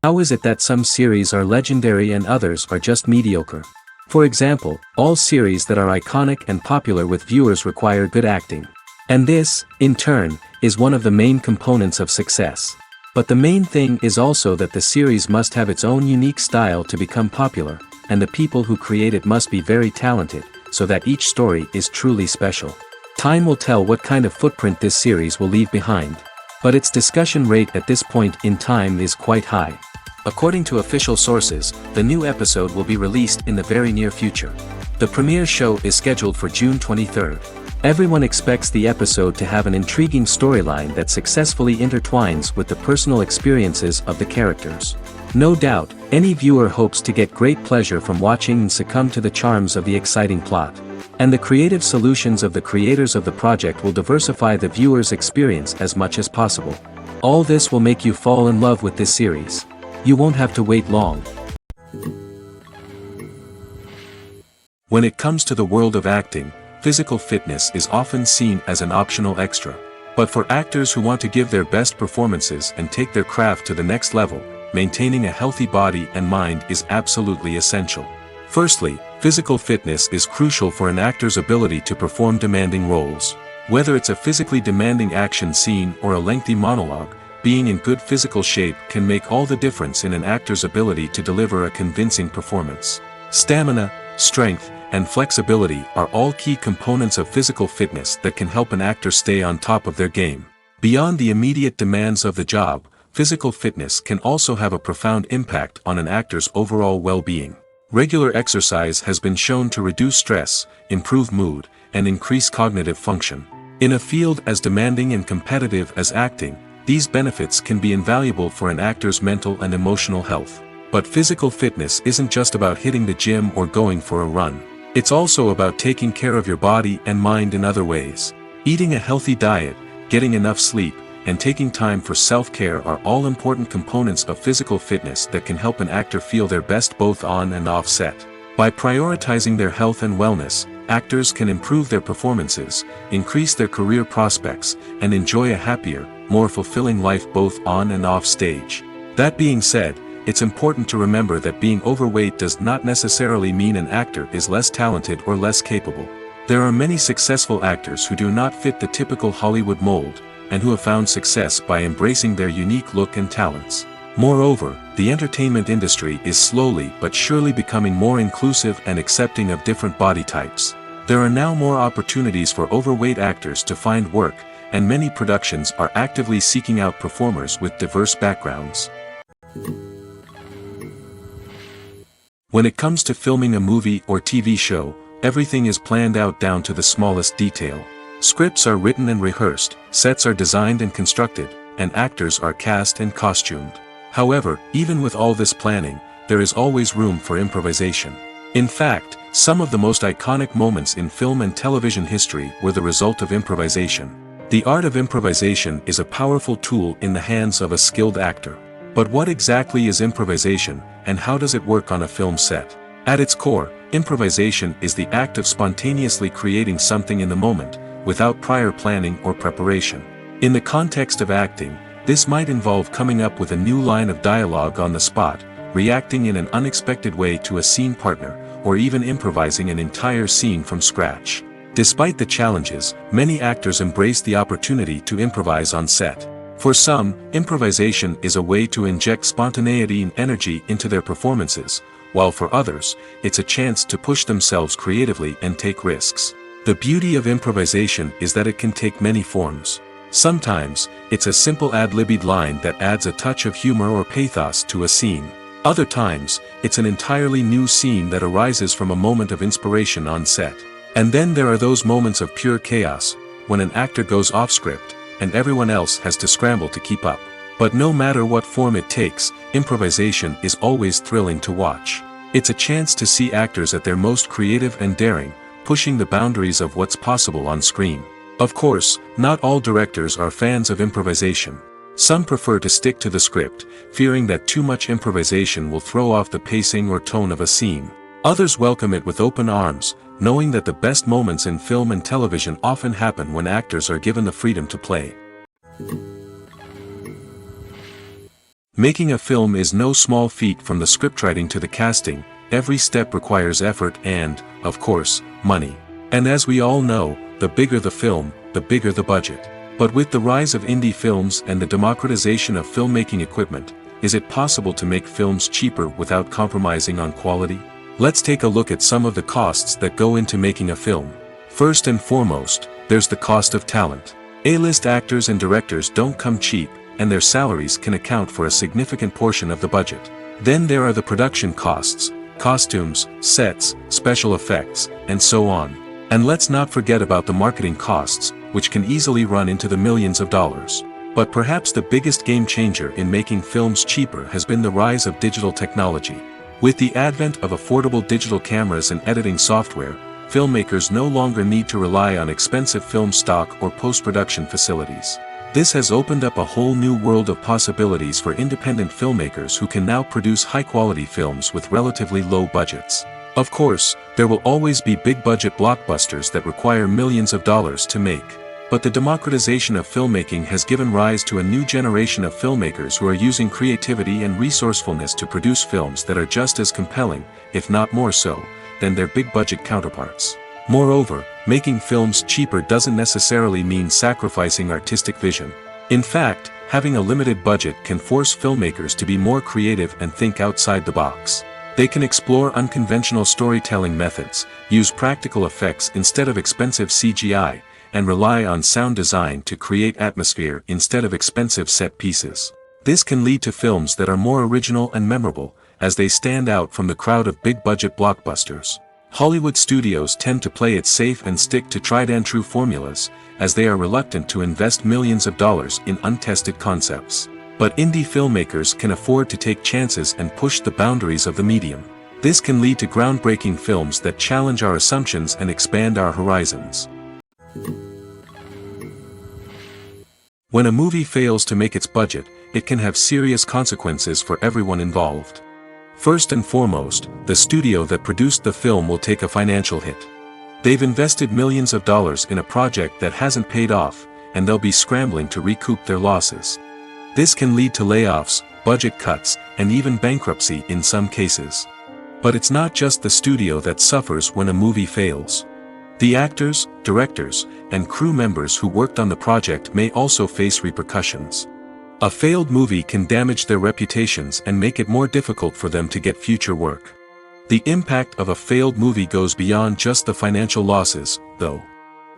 How is it that some series are legendary and others are just mediocre? For example, all series that are iconic and popular with viewers require good acting. And this, in turn, is one of the main components of success. But the main thing is also that the series must have its own unique style to become popular, and the people who create it must be very talented, so that each story is truly special. Time will tell what kind of footprint this series will leave behind. But its discussion rate at this point in time is quite high. According to official sources, the new episode will be released in the very near future. The premiere show is scheduled for June 23rd. Everyone expects the episode to have an intriguing storyline that successfully intertwines with the personal experiences of the characters. No doubt, any viewer hopes to get great pleasure from watching and succumb to the charms of the exciting plot. And the creative solutions of the creators of the project will diversify the viewer's experience as much as possible. All this will make you fall in love with this series. You won't have to wait long. When it comes to the world of acting, physical fitness is often seen as an optional extra. But for actors who want to give their best performances and take their craft to the next level, maintaining a healthy body and mind is absolutely essential. Firstly, physical fitness is crucial for an actor's ability to perform demanding roles. Whether it's a physically demanding action scene or a lengthy monologue, being in good physical shape can make all the difference in an actor's ability to deliver a convincing performance. Stamina, strength, and flexibility are all key components of physical fitness that can help an actor stay on top of their game. Beyond the immediate demands of the job, physical fitness can also have a profound impact on an actor's overall well-being. Regular exercise has been shown to reduce stress, improve mood, and increase cognitive function. In a field as demanding and competitive as acting, these benefits can be invaluable for an actor's mental and emotional health. But physical fitness isn't just about hitting the gym or going for a run. It's also about taking care of your body and mind in other ways. Eating a healthy diet, getting enough sleep, and taking time for self-care are all important components of physical fitness that can help an actor feel their best both on and off set. By prioritizing their health and wellness, actors can improve their performances, increase their career prospects, and enjoy a happier, more fulfilling life both on and off stage. That being said, it's important to remember that being overweight does not necessarily mean an actor is less talented or less capable. There are many successful actors who do not fit the typical Hollywood mold, and who have found success by embracing their unique look and talents. Moreover, the entertainment industry is slowly but surely becoming more inclusive and accepting of different body types. There are now more opportunities for overweight actors to find work, and many productions are actively seeking out performers with diverse backgrounds. When it comes to filming a movie or TV show, everything is planned out down to the smallest detail. Scripts are written and rehearsed, sets are designed and constructed, and actors are cast and costumed. However, even with all this planning, there is always room for improvisation. In fact, some of the most iconic moments in film and television history were the result of improvisation. The art of improvisation is a powerful tool in the hands of a skilled actor. But what exactly is improvisation, and how does it work on a film set? At its core, improvisation is the act of spontaneously creating something in the moment, without prior planning or preparation. In the context of acting, this might involve coming up with a new line of dialogue on the spot, reacting in an unexpected way to a scene partner, or even improvising an entire scene from scratch. Despite the challenges, many actors embrace the opportunity to improvise on set. For some, improvisation is a way to inject spontaneity and energy into their performances, while for others, it's a chance to push themselves creatively and take risks. The beauty of improvisation is that it can take many forms. Sometimes, it's a simple ad-libbed line that adds a touch of humor or pathos to a scene. Other times, it's an entirely new scene that arises from a moment of inspiration on set. And then there are those moments of pure chaos, when an actor goes off script, and everyone else has to scramble to keep up. But no matter what form it takes, improvisation is always thrilling to watch. It's a chance to see actors at their most creative and daring, pushing the boundaries of what's possible on screen. Of course, not all directors are fans of improvisation. Some prefer to stick to the script, fearing that too much improvisation will throw off the pacing or tone of a scene. Others welcome it with open arms, knowing that the best moments in film and television often happen when actors are given the freedom to play. Making a film is no small feat. From the scriptwriting to the casting, every step requires effort and, of course, money. And as we all know, the bigger the film, the bigger the budget. But with the rise of indie films and the democratization of filmmaking equipment, is it possible to make films cheaper without compromising on quality? Let's take a look at some of the costs that go into making a film. First and foremost, there's the cost of talent. A-list actors and directors don't come cheap, and their salaries can account for a significant portion of the budget. Then there are the production costs, costumes, sets, special effects, and so on. And let's not forget about the marketing costs, which can easily run into the millions of dollars. But perhaps the biggest game changer in making films cheaper has been the rise of digital technology. With the advent of affordable digital cameras and editing software, filmmakers no longer need to rely on expensive film stock or post-production facilities. This has opened up a whole new world of possibilities for independent filmmakers who can now produce high-quality films with relatively low budgets. Of course, there will always be big-budget blockbusters that require millions of dollars to make. But the democratization of filmmaking has given rise to a new generation of filmmakers who are using creativity and resourcefulness to produce films that are just as compelling, if not more so, than their big-budget counterparts. Moreover, making films cheaper doesn't necessarily mean sacrificing artistic vision. In fact, having a limited budget can force filmmakers to be more creative and think outside the box. They can explore unconventional storytelling methods, use practical effects instead of expensive CGI, and rely on sound design to create atmosphere instead of expensive set pieces. This can lead to films that are more original and memorable, as they stand out from the crowd of big-budget blockbusters. Hollywood studios tend to play it safe and stick to tried-and-true formulas, as they are reluctant to invest millions of dollars in untested concepts. But indie filmmakers can afford to take chances and push the boundaries of the medium. This can lead to groundbreaking films that challenge our assumptions and expand our horizons. When a movie fails to make its budget, it can have serious consequences for everyone involved. First and foremost, the studio that produced the film will take a financial hit. They've invested millions of dollars in a project that hasn't paid off, and they'll be scrambling to recoup their losses. This can lead to layoffs, budget cuts, and even bankruptcy in some cases. But it's not just the studio that suffers when a movie fails. The actors, directors, and crew members who worked on the project may also face repercussions. A failed movie can damage their reputations and make it more difficult for them to get future work. The impact of a failed movie goes beyond just the financial losses, though.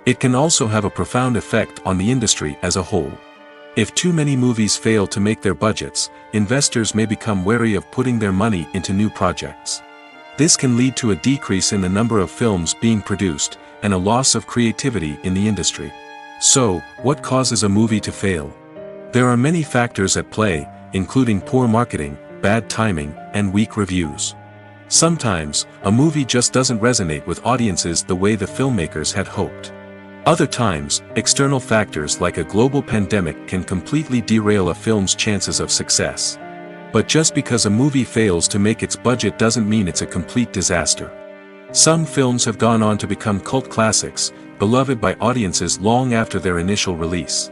It can also have a profound effect on the industry as a whole. If too many movies fail to make their budgets, investors may become wary of putting their money into new projects. This can lead to a decrease in the number of films being produced, and a loss of creativity in the industry. So, what causes a movie to fail? There are many factors at play, including poor marketing, bad timing, and weak reviews. Sometimes, a movie just doesn't resonate with audiences the way the filmmakers had hoped. Other times, external factors like a global pandemic can completely derail a film's chances of success. But just because a movie fails to make its budget doesn't mean it's a complete disaster. Some films have gone on to become cult classics, beloved by audiences long after their initial release.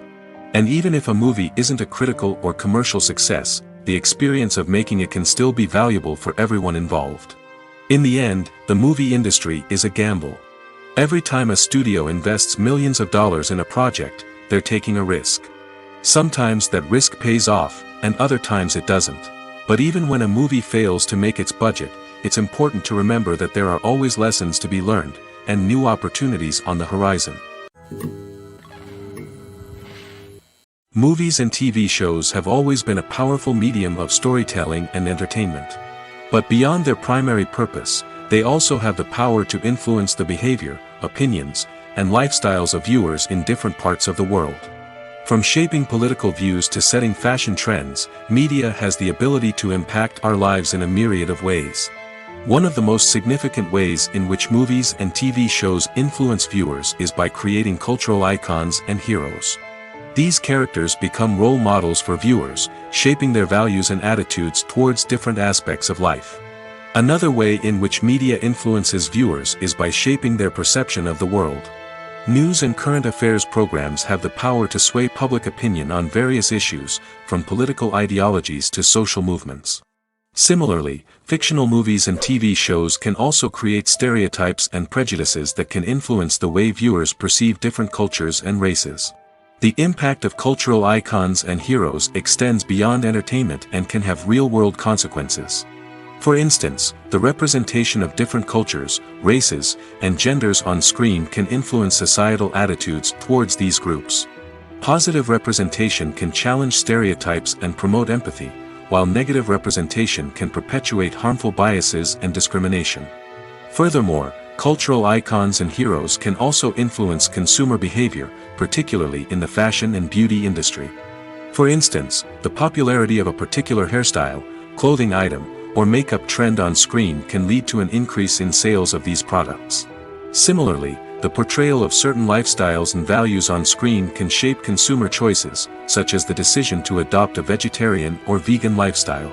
And even if a movie isn't a critical or commercial success, the experience of making it can still be valuable for everyone involved. In the end, the movie industry is a gamble. Every time a studio invests millions of dollars in a project, they're taking a risk. Sometimes that risk pays off, and other times it doesn't. But even when a movie fails to make its budget, it's important to remember that there are always lessons to be learned, and new opportunities on the horizon. Movies and TV shows have always been a powerful medium of storytelling and entertainment. But beyond their primary purpose, they also have the power to influence the behavior, opinions, and lifestyles of viewers in different parts of the world. From shaping political views to setting fashion trends, media has the ability to impact our lives in a myriad of ways. One of the most significant ways in which movies and TV shows influence viewers is by creating cultural icons and heroes. These characters become role models for viewers, shaping their values and attitudes towards different aspects of life. Another way in which media influences viewers is by shaping their perception of the world. News and current affairs programs have the power to sway public opinion on various issues, from political ideologies to social movements. Similarly, fictional movies and TV shows can also create stereotypes and prejudices that can influence the way viewers perceive different cultures and races. The impact of cultural icons and heroes extends beyond entertainment and can have real-world consequences. For instance, the representation of different cultures, races, and genders on screen can influence societal attitudes towards these groups. Positive representation can challenge stereotypes and promote empathy, while negative representation can perpetuate harmful biases and discrimination. Furthermore, cultural icons and heroes can also influence consumer behavior, particularly in the fashion and beauty industry. For instance, the popularity of a particular hairstyle, clothing item, or makeup trend on screen can lead to an increase in sales of these products. Similarly, the portrayal of certain lifestyles and values on screen can shape consumer choices, such as the decision to adopt a vegetarian or vegan lifestyle.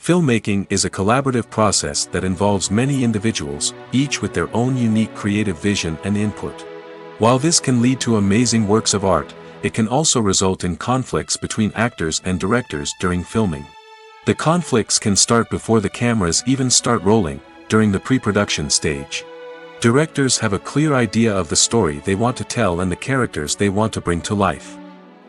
Filmmaking is a collaborative process that involves many individuals, each with their own unique creative vision and input. While this can lead to amazing works of art, it can also result in conflicts between actors and directors during filming. The conflicts can start before the cameras even start rolling, during the pre-production stage. Directors have a clear idea of the story they want to tell and the characters they want to bring to life.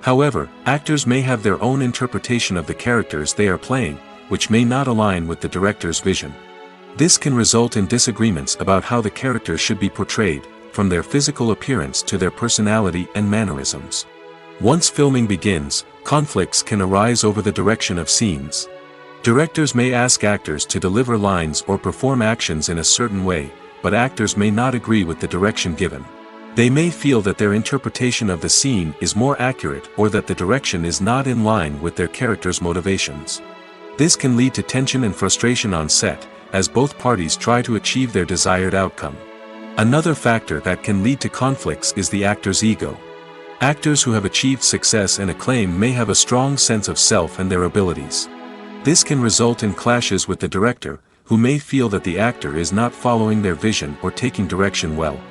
However, actors may have their own interpretation of the characters they are playing, which may not align with the director's vision. This can result in disagreements about how the characters should be portrayed, from their physical appearance to their personality and mannerisms. Once filming begins, conflicts can arise over the direction of scenes. Directors may ask actors to deliver lines or perform actions in a certain way, but actors may not agree with the direction given. They may feel that their interpretation of the scene is more accurate or that the direction is not in line with their character's motivations. This can lead to tension and frustration on set, as both parties try to achieve their desired outcome. Another factor that can lead to conflicts is the actor's ego. Actors who have achieved success and acclaim may have a strong sense of self and their abilities. This can result in clashes with the director, who may feel that the actor is not following their vision or taking direction well.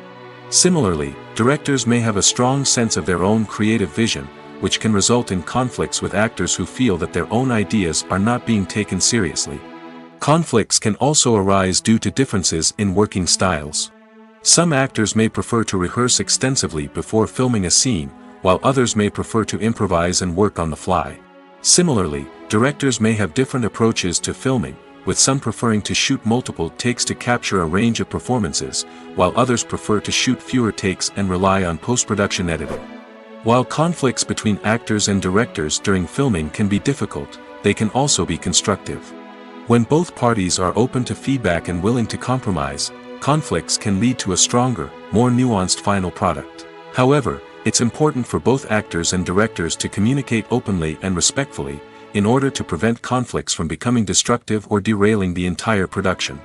Similarly, directors may have a strong sense of their own creative vision, which can result in conflicts with actors who feel that their own ideas are not being taken seriously. Conflicts can also arise due to differences in working styles. Some actors may prefer to rehearse extensively before filming a scene, while others may prefer to improvise and work on the fly. Similarly, directors may have different approaches to filming, with some preferring to shoot multiple takes to capture a range of performances, while others prefer to shoot fewer takes and rely on post-production editing. While conflicts between actors and directors during filming can be difficult, they can also be constructive. When both parties are open to feedback and willing to compromise, conflicts can lead to a stronger, more nuanced final product. However, it's important for both actors and directors to communicate openly and respectfully, in order to prevent conflicts from becoming destructive or derailing the entire production.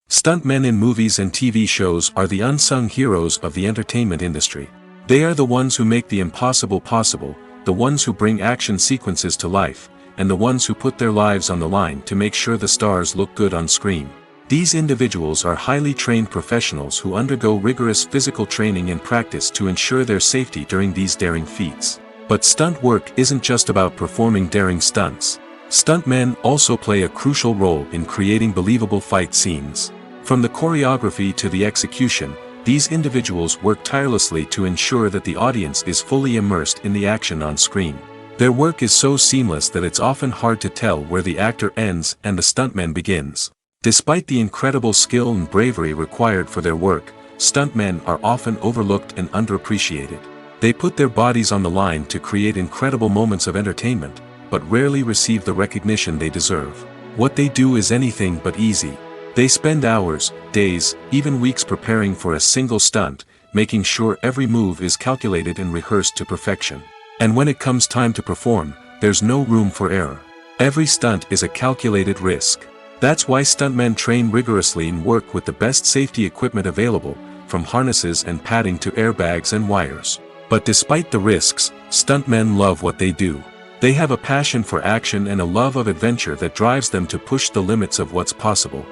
Stuntmen in movies and TV shows are the unsung heroes of the entertainment industry. They are the ones who make the impossible possible, the ones who bring action sequences to life, and the ones who put their lives on the line to make sure the stars look good on screen. These individuals are highly trained professionals who undergo rigorous physical training and practice to ensure their safety during these daring feats. But stunt work isn't just about performing daring stunts. Stuntmen also play a crucial role in creating believable fight scenes. From the choreography to the execution, these individuals work tirelessly to ensure that the audience is fully immersed in the action on screen. Their work is so seamless that it's often hard to tell where the actor ends and the stuntman begins. Despite the incredible skill and bravery required for their work, stuntmen are often overlooked and underappreciated. They put their bodies on the line to create incredible moments of entertainment, but rarely receive the recognition they deserve. What they do is anything but easy. They spend hours, days, even weeks preparing for a single stunt, making sure every move is calculated and rehearsed to perfection. And when it comes time to perform, there's no room for error. Every stunt is a calculated risk. That's why stuntmen train rigorously and work with the best safety equipment available, from harnesses and padding to airbags and wires. But despite the risks, stuntmen love what they do. They have a passion for action and a love of adventure that drives them to push the limits of what's possible.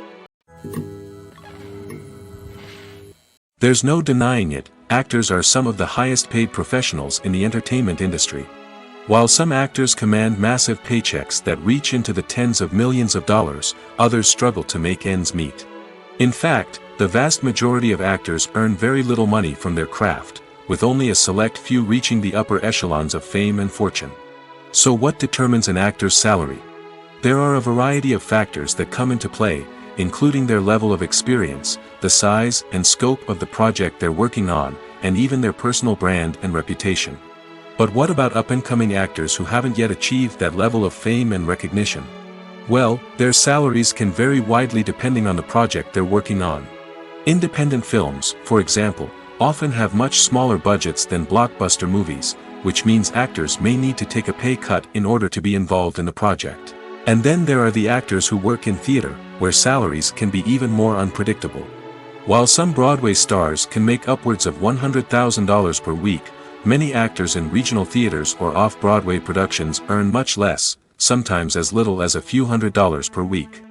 There's no denying it, actors are some of the highest paid professionals in the entertainment industry. While some actors command massive paychecks that reach into the tens of millions of dollars, others struggle to make ends meet. In fact, the vast majority of actors earn very little money from their craft, with only a select few reaching the upper echelons of fame and fortune. So what determines an actor's salary? There are a variety of factors that come into play, including their level of experience, the size and scope of the project they're working on, and even their personal brand and reputation. But what about up-and-coming actors who haven't yet achieved that level of fame and recognition? Well, their salaries can vary widely depending on the project they're working on. Independent films, for example, often have much smaller budgets than blockbuster movies, which means actors may need to take a pay cut in order to be involved in the project. And then there are the actors who work in theater, where salaries can be even more unpredictable. While some Broadway stars can make upwards of $100,000 per week, many actors in regional theaters or off-Broadway productions earn much less, sometimes as little as a few $100s per week.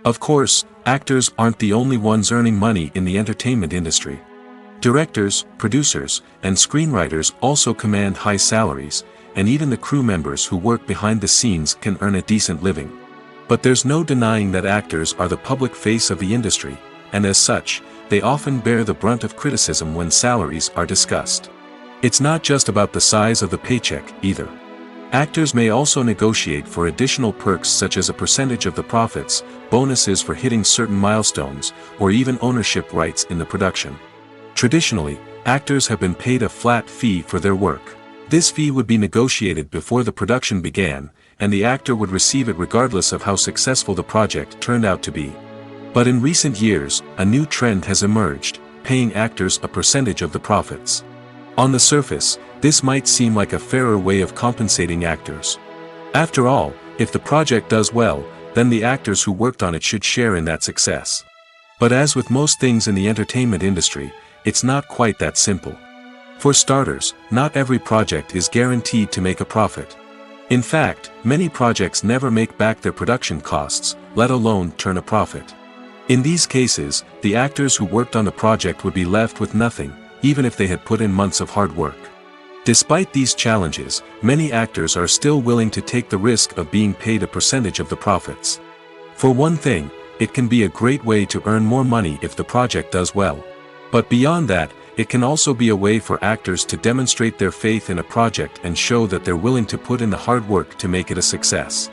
Of course, actors aren't the only ones earning money in the entertainment industry. Directors, producers, and screenwriters also command high salaries, and even the crew members who work behind the scenes can earn a decent living. But there's no denying that actors are the public face of the industry, and as such, they often bear the brunt of criticism when salaries are discussed. It's not just about the size of the paycheck, either. Actors may also negotiate for additional perks such as a percentage of the profits, bonuses for hitting certain milestones, or even ownership rights in the production. Traditionally, actors have been paid a flat fee for their work. This fee would be negotiated before the production began, and the actor would receive it regardless of how successful the project turned out to be. But in recent years, a new trend has emerged, paying actors a percentage of the profits. On the surface, this might seem like a fairer way of compensating actors. After all, if the project does well, then the actors who worked on it should share in that success. But as with most things in the entertainment industry, it's not quite that simple. For starters, not every project is guaranteed to make a profit. In fact, many projects never make back their production costs, let alone turn a profit. In these cases, the actors who worked on the project would be left with nothing, even if they had put in months of hard work. Despite these challenges, many actors are still willing to take the risk of being paid a percentage of the profits. For one thing, it can be a great way to earn more money if the project does well. But beyond that, it can also be a way for actors to demonstrate their faith in a project and show that they're willing to put in the hard work to make it a success.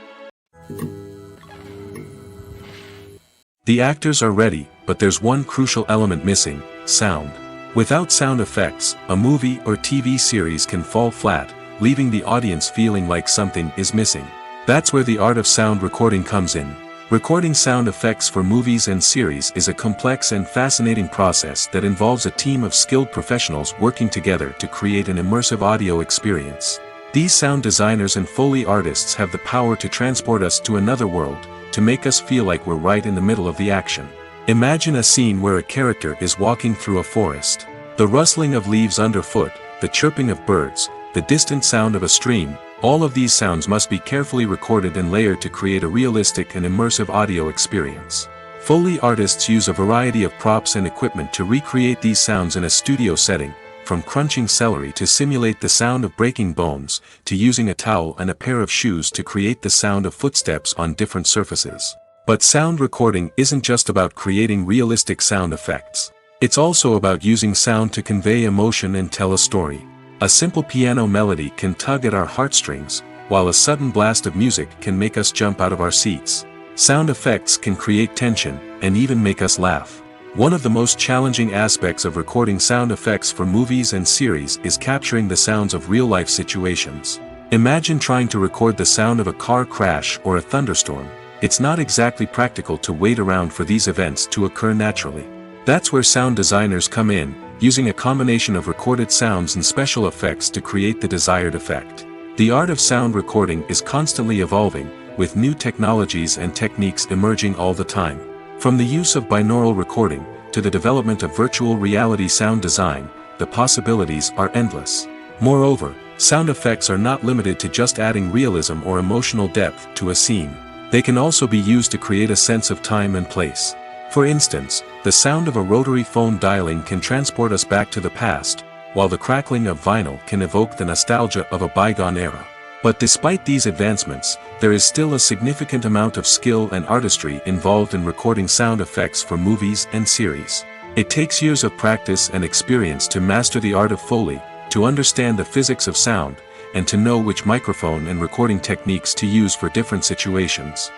The actors are ready, but there's one crucial element missing: sound. Without sound effects, a movie or TV series can fall flat, leaving the audience feeling like something is missing. That's where the art of sound recording comes in. Recording sound effects for movies and series is a complex and fascinating process that involves a team of skilled professionals working together to create an immersive audio experience. These sound designers and Foley artists have the power to transport us to another world, to make us feel like we're right in the middle of the action. Imagine a scene where a character is walking through a forest. The rustling of leaves underfoot, the chirping of birds, the distant sound of a stream, all of these sounds must be carefully recorded and layered to create a realistic and immersive audio experience. Foley artists use a variety of props and equipment to recreate these sounds in a studio setting, from crunching celery to simulate the sound of breaking bones, to using a towel and a pair of shoes to create the sound of footsteps on different surfaces. But sound recording isn't just about creating realistic sound effects. It's also about using sound to convey emotion and tell a story. A simple piano melody can tug at our heartstrings, while a sudden blast of music can make us jump out of our seats. Sound effects can create tension, and even make us laugh. One of the most challenging aspects of recording sound effects for movies and series is capturing the sounds of real-life situations. Imagine trying to record the sound of a car crash or a thunderstorm. It's not exactly practical to wait around for these events to occur naturally. That's where sound designers come in, using a combination of recorded sounds and special effects to create the desired effect. The art of sound recording is constantly evolving, with new technologies and techniques emerging all the time. From the use of binaural recording, to the development of virtual reality sound design, the possibilities are endless. Moreover, sound effects are not limited to just adding realism or emotional depth to a scene. They can also be used to create a sense of time and place. For instance, the sound of a rotary phone dialing can transport us back to the past, while the crackling of vinyl can evoke the nostalgia of a bygone era. But despite these advancements, there is still a significant amount of skill and artistry involved in recording sound effects for movies and series. It takes years of practice and experience to master the art of Foley, to understand the physics of sound, and to know which microphone and recording techniques to use for different situations.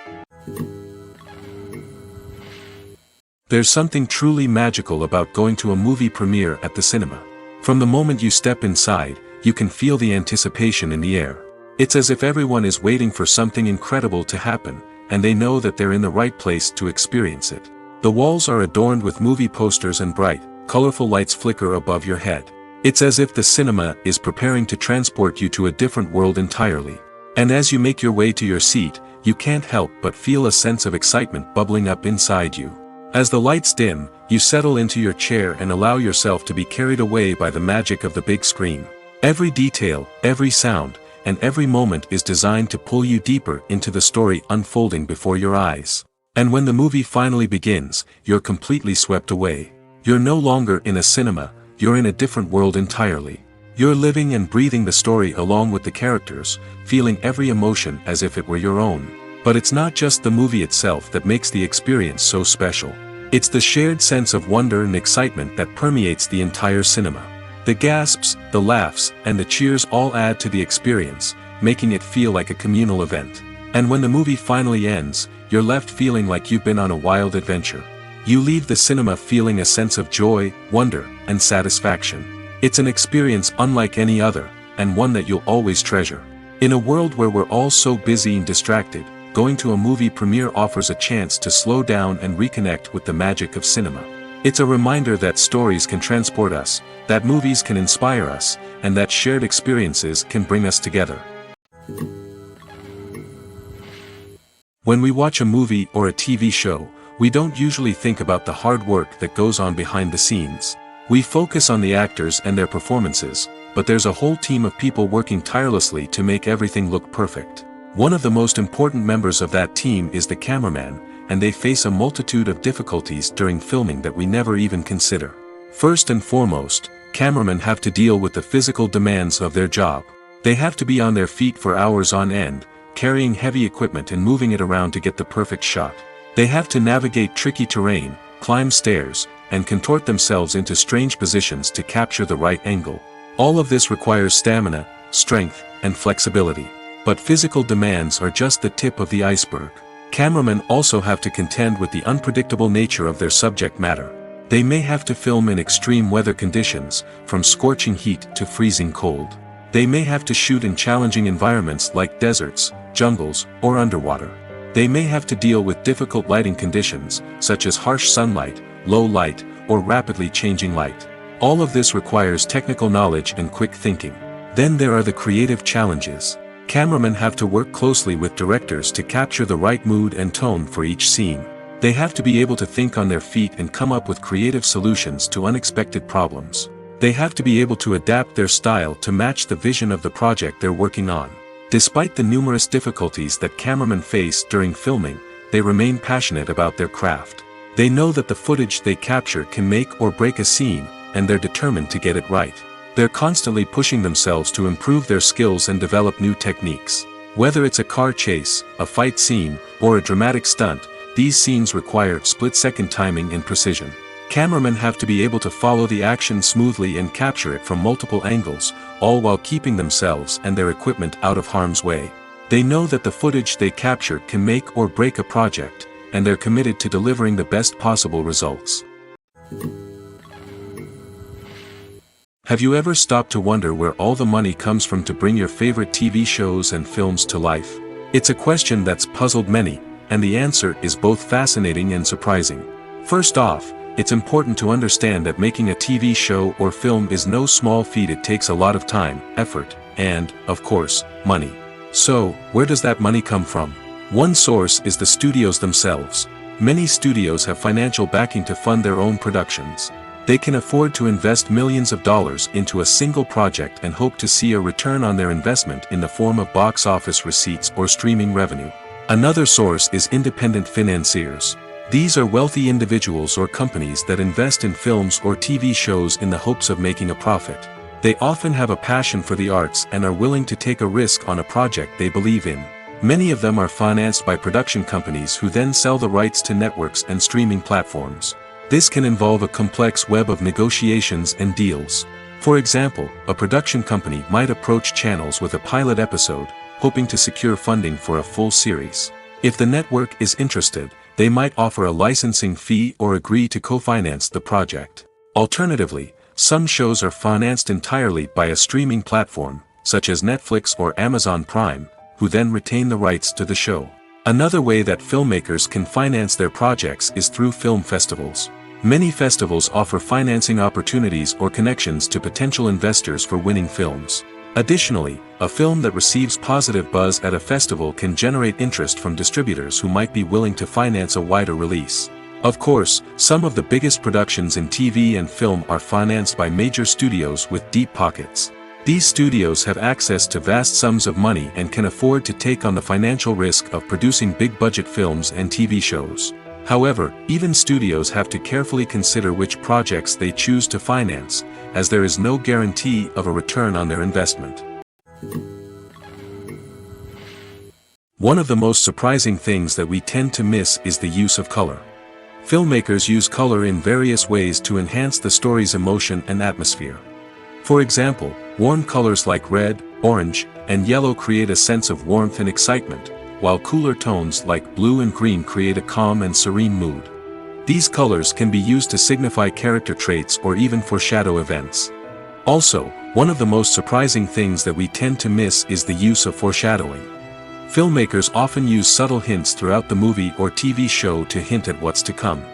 There's something truly magical about going to a movie premiere at the cinema. From the moment you step inside, you can feel the anticipation in the air. It's as if everyone is waiting for something incredible to happen, and they know that they're in the right place to experience it. The walls are adorned with movie posters and bright, colorful lights flicker above your head. It's as if the cinema is preparing to transport you to a different world entirely. And as you make your way to your seat, you can't help but feel a sense of excitement bubbling up inside you. As the lights dim, you settle into your chair and allow yourself to be carried away by the magic of the big screen. Every detail, every sound, and every moment is designed to pull you deeper into the story unfolding before your eyes. And when the movie finally begins, you're completely swept away. You're no longer in a cinema, you're in a different world entirely. You're living and breathing the story along with the characters, feeling every emotion as if it were your own. But it's not just the movie itself that makes the experience so special. It's the shared sense of wonder and excitement that permeates the entire cinema. The gasps, the laughs, and the cheers all add to the experience, making it feel like a communal event. And when the movie finally ends, you're left feeling like you've been on a wild adventure. You leave the cinema feeling a sense of joy, wonder, and satisfaction. It's an experience unlike any other, and one that you'll always treasure. In a world where we're all so busy and distracted, going to a movie premiere offers a chance to slow down and reconnect with the magic of cinema. It's a reminder that stories can transport us, that movies can inspire us, and that shared experiences can bring us together. When we watch a movie or a TV show, we don't usually think about the hard work that goes on behind the scenes. We focus on the actors and their performances, but there's a whole team of people working tirelessly to make everything look perfect. One of the most important members of that team is the cameraman, and they face a multitude of difficulties during filming that we never even consider. First and foremost, cameramen have to deal with the physical demands of their job. They have to be on their feet for hours on end, carrying heavy equipment and moving it around to get the perfect shot. They have to navigate tricky terrain, climb stairs, and contort themselves into strange positions to capture the right angle. All of this requires stamina, strength, and flexibility. But physical demands are just the tip of the iceberg. Cameramen also have to contend with the unpredictable nature of their subject matter. They may have to film in extreme weather conditions, from scorching heat to freezing cold. They may have to shoot in challenging environments like deserts, jungles, or underwater. They may have to deal with difficult lighting conditions, such as harsh sunlight, low light, or rapidly changing light. All of this requires technical knowledge and quick thinking. Then there are the creative challenges. Cameramen have to work closely with directors to capture the right mood and tone for each scene. They have to be able to think on their feet and come up with creative solutions to unexpected problems. They have to be able to adapt their style to match the vision of the project they're working on. Despite the numerous difficulties that cameramen face during filming, they remain passionate about their craft. They know that the footage they capture can make or break a scene, and they're determined to get it right. They're constantly pushing themselves to improve their skills and develop new techniques. Whether it's a car chase, a fight scene, or a dramatic stunt, these scenes require split-second timing and precision. Cameramen have to be able to follow the action smoothly and capture it from multiple angles, all while keeping themselves and their equipment out of harm's way. They know that the footage they capture can make or break a project, and they're committed to delivering the best possible results. Have you ever stopped to wonder where all the money comes from to bring your favorite TV shows and films to life? It's a question that's puzzled many, and the answer is both fascinating and surprising. First off, it's important to understand that making a TV show or film is no small feat. It takes a lot of time, effort, and, of course, money. So, where does that money come from? One source is the studios themselves. Many studios have financial backing to fund their own productions. They can afford to invest millions of dollars into a single project and hope to see a return on their investment in the form of box office receipts or streaming revenue. Another source is independent financiers. These are wealthy individuals or companies that invest in films or TV shows in the hopes of making a profit. They often have a passion for the arts and are willing to take a risk on a project they believe in. Many of them are financed by production companies who then sell the rights to networks and streaming platforms. This can involve a complex web of negotiations and deals. For example, a production company might approach channels with a pilot episode, hoping to secure funding for a full series. If the network is interested, they might offer a licensing fee or agree to co-finance the project. Alternatively, some shows are financed entirely by a streaming platform, such as Netflix or Amazon Prime, who then retain the rights to the show. Another way that filmmakers can finance their projects is through film festivals. Many festivals offer financing opportunities or connections to potential investors for winning films. Additionally, a film that receives positive buzz at a festival can generate interest from distributors who might be willing to finance a wider release. Of course, some of the biggest productions in TV and film are financed by major studios with deep pockets. These studios have access to vast sums of money and can afford to take on the financial risk of producing big-budget films and TV shows. However, even studios have to carefully consider which projects they choose to finance, as there is no guarantee of a return on their investment. One of the most surprising things that we tend to miss is the use of color. Filmmakers use color in various ways to enhance the story's emotion and atmosphere. For example, warm colors like red, orange, and yellow create a sense of warmth and excitement, while cooler tones like blue and green create a calm and serene mood. These colors can be used to signify character traits or even foreshadow events. Also, one of the most surprising things that we tend to miss is the use of foreshadowing. Filmmakers often use subtle hints throughout the movie or TV show to hint at what's to come.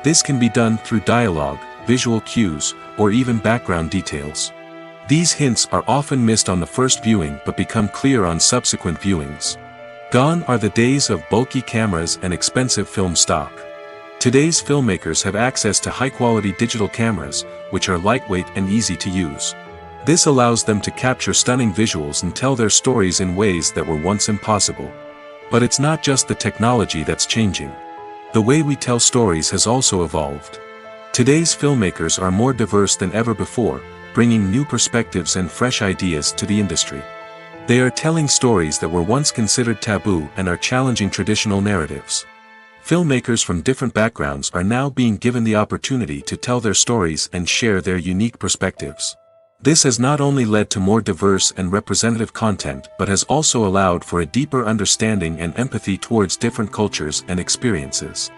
This can be done through dialogue, visual cues, or even background details. These hints are often missed on the first viewing but become clear on subsequent viewings. Gone are the days of bulky cameras and expensive film stock. Today's filmmakers have access to high-quality digital cameras, which are lightweight and easy to use. This allows them to capture stunning visuals and tell their stories in ways that were once impossible. But it's not just the technology that's changing. The way we tell stories has also evolved. Today's filmmakers are more diverse than ever before, bringing new perspectives and fresh ideas to the industry. They are telling stories that were once considered taboo and are challenging traditional narratives. Filmmakers from different backgrounds are now being given the opportunity to tell their stories and share their unique perspectives. This has not only led to more diverse and representative content but has also allowed for a deeper understanding and empathy towards different cultures and experiences.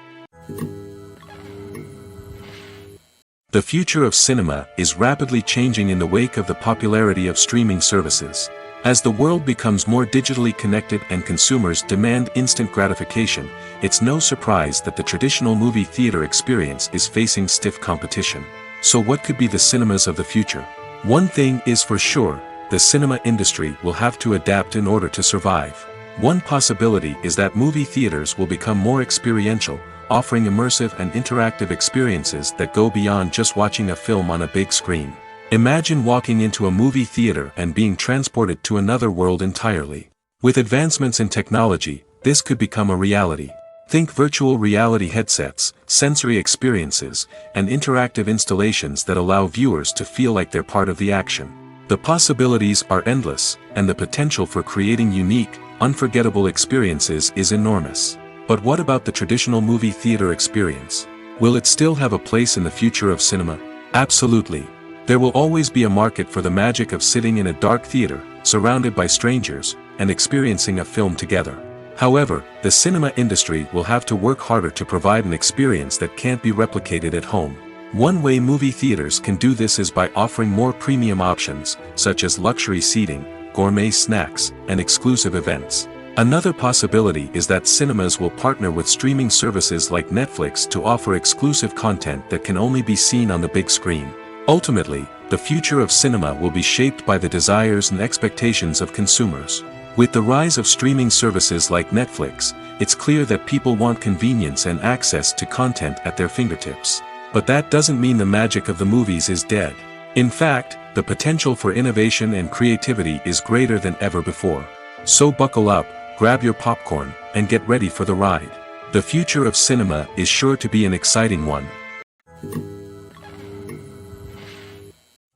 The future of cinema is rapidly changing in the wake of the popularity of streaming services. As the world becomes more digitally connected and consumers demand instant gratification, it's no surprise that the traditional movie theater experience is facing stiff competition. So what could be the cinemas of the future? One thing is for sure, the cinema industry will have to adapt in order to survive. One possibility is that movie theaters will become more experiential, offering immersive and interactive experiences that go beyond just watching a film on a big screen. Imagine walking into a movie theater and being transported to another world entirely. With advancements in technology, this could become a reality. Think virtual reality headsets, sensory experiences, and interactive installations that allow viewers to feel like they're part of the action. The possibilities are endless, and the potential for creating unique, unforgettable experiences is enormous. But what about the traditional movie theater experience? Will it still have a place in the future of cinema? Absolutely. There will always be a market for the magic of sitting in a dark theater, surrounded by strangers, and experiencing a film together. However, the cinema industry will have to work harder to provide an experience that can't be replicated at home. One way movie theaters can do this is by offering more premium options, such as luxury seating, gourmet snacks, and exclusive events. Another possibility is that cinemas will partner with streaming services like Netflix to offer exclusive content that can only be seen on the big screen. Ultimately, the future of cinema will be shaped by the desires and expectations of consumers. With the rise of streaming services like Netflix, it's clear that people want convenience and access to content at their fingertips. But that doesn't mean the magic of the movies is dead. In fact, the potential for innovation and creativity is greater than ever before. So buckle up, grab your popcorn, and get ready for the ride. The future of cinema is sure to be an exciting one.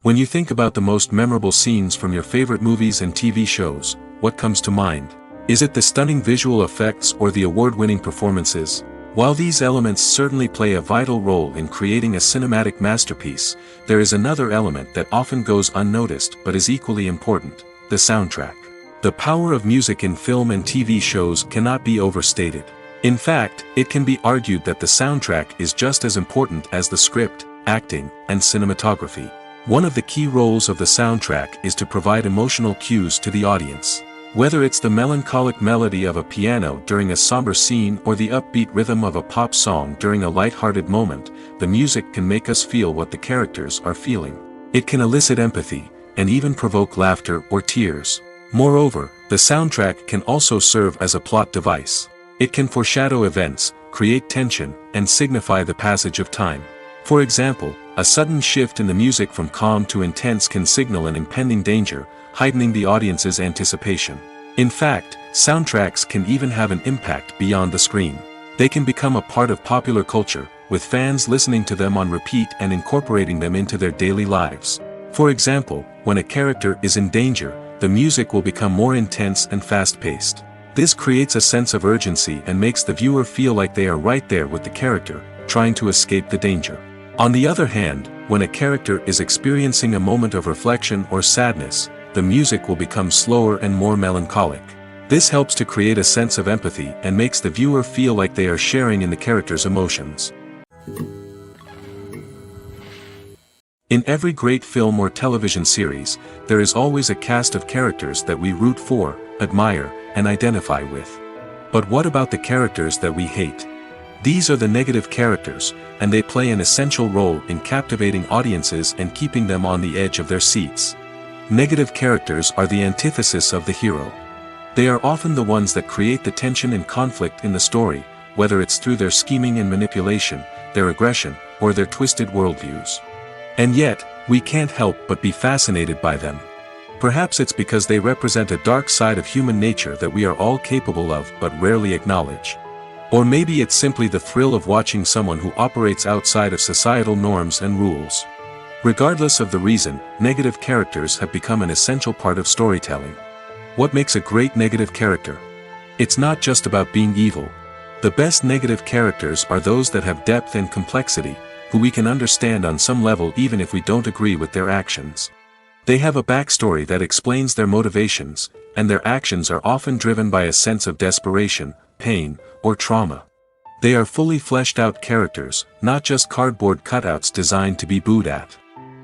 When you think about the most memorable scenes from your favorite movies and TV shows, what comes to mind? Is it the stunning visual effects or the award-winning performances? While these elements certainly play a vital role in creating a cinematic masterpiece, there is another element that often goes unnoticed but is equally important: the soundtrack. The power of music in film and TV shows cannot be overstated. In fact, it can be argued that the soundtrack is just as important as the script, acting, and cinematography. One of the key roles of the soundtrack is to provide emotional cues to the audience. Whether it's the melancholic melody of a piano during a somber scene or the upbeat rhythm of a pop song during a light-hearted moment, the music can make us feel what the characters are feeling. It can elicit empathy, and even provoke laughter or tears. Moreover, the soundtrack can also serve as a plot device. It can foreshadow events, create tension, and signify the passage of time. For example, a sudden shift in the music from calm to intense can signal an impending danger, heightening the audience's anticipation. In fact, soundtracks can even have an impact beyond the screen. They can become a part of popular culture, with fans listening to them on repeat and incorporating them into their daily lives. For example, when a character is in danger, the music will become more intense and fast-paced. This creates a sense of urgency and makes the viewer feel like they are right there with the character, trying to escape the danger. On the other hand, when a character is experiencing a moment of reflection or sadness, the music will become slower and more melancholic. This helps to create a sense of empathy and makes the viewer feel like they are sharing in the character's emotions. In every great film or television series, there is always a cast of characters that we root for, admire, and identify with. But what about the characters that we hate? These are the negative characters, and they play an essential role in captivating audiences and keeping them on the edge of their seats. Negative characters are the antithesis of the hero. They are often the ones that create the tension and conflict in the story, whether it's through their scheming and manipulation, their aggression, or their twisted worldviews. And yet, we can't help but be fascinated by them. Perhaps it's because they represent a dark side of human nature that we are all capable of but rarely acknowledge. Or maybe it's simply the thrill of watching someone who operates outside of societal norms and rules. Regardless of the reason, negative characters have become an essential part of storytelling. What makes a great negative character? It's not just about being evil. The best negative characters are those that have depth and complexity, who we can understand on some level even if we don't agree with their actions. They have a backstory that explains their motivations, and their actions are often driven by a sense of desperation, pain, or trauma. They are fully fleshed out characters, not just cardboard cutouts designed to be booed at.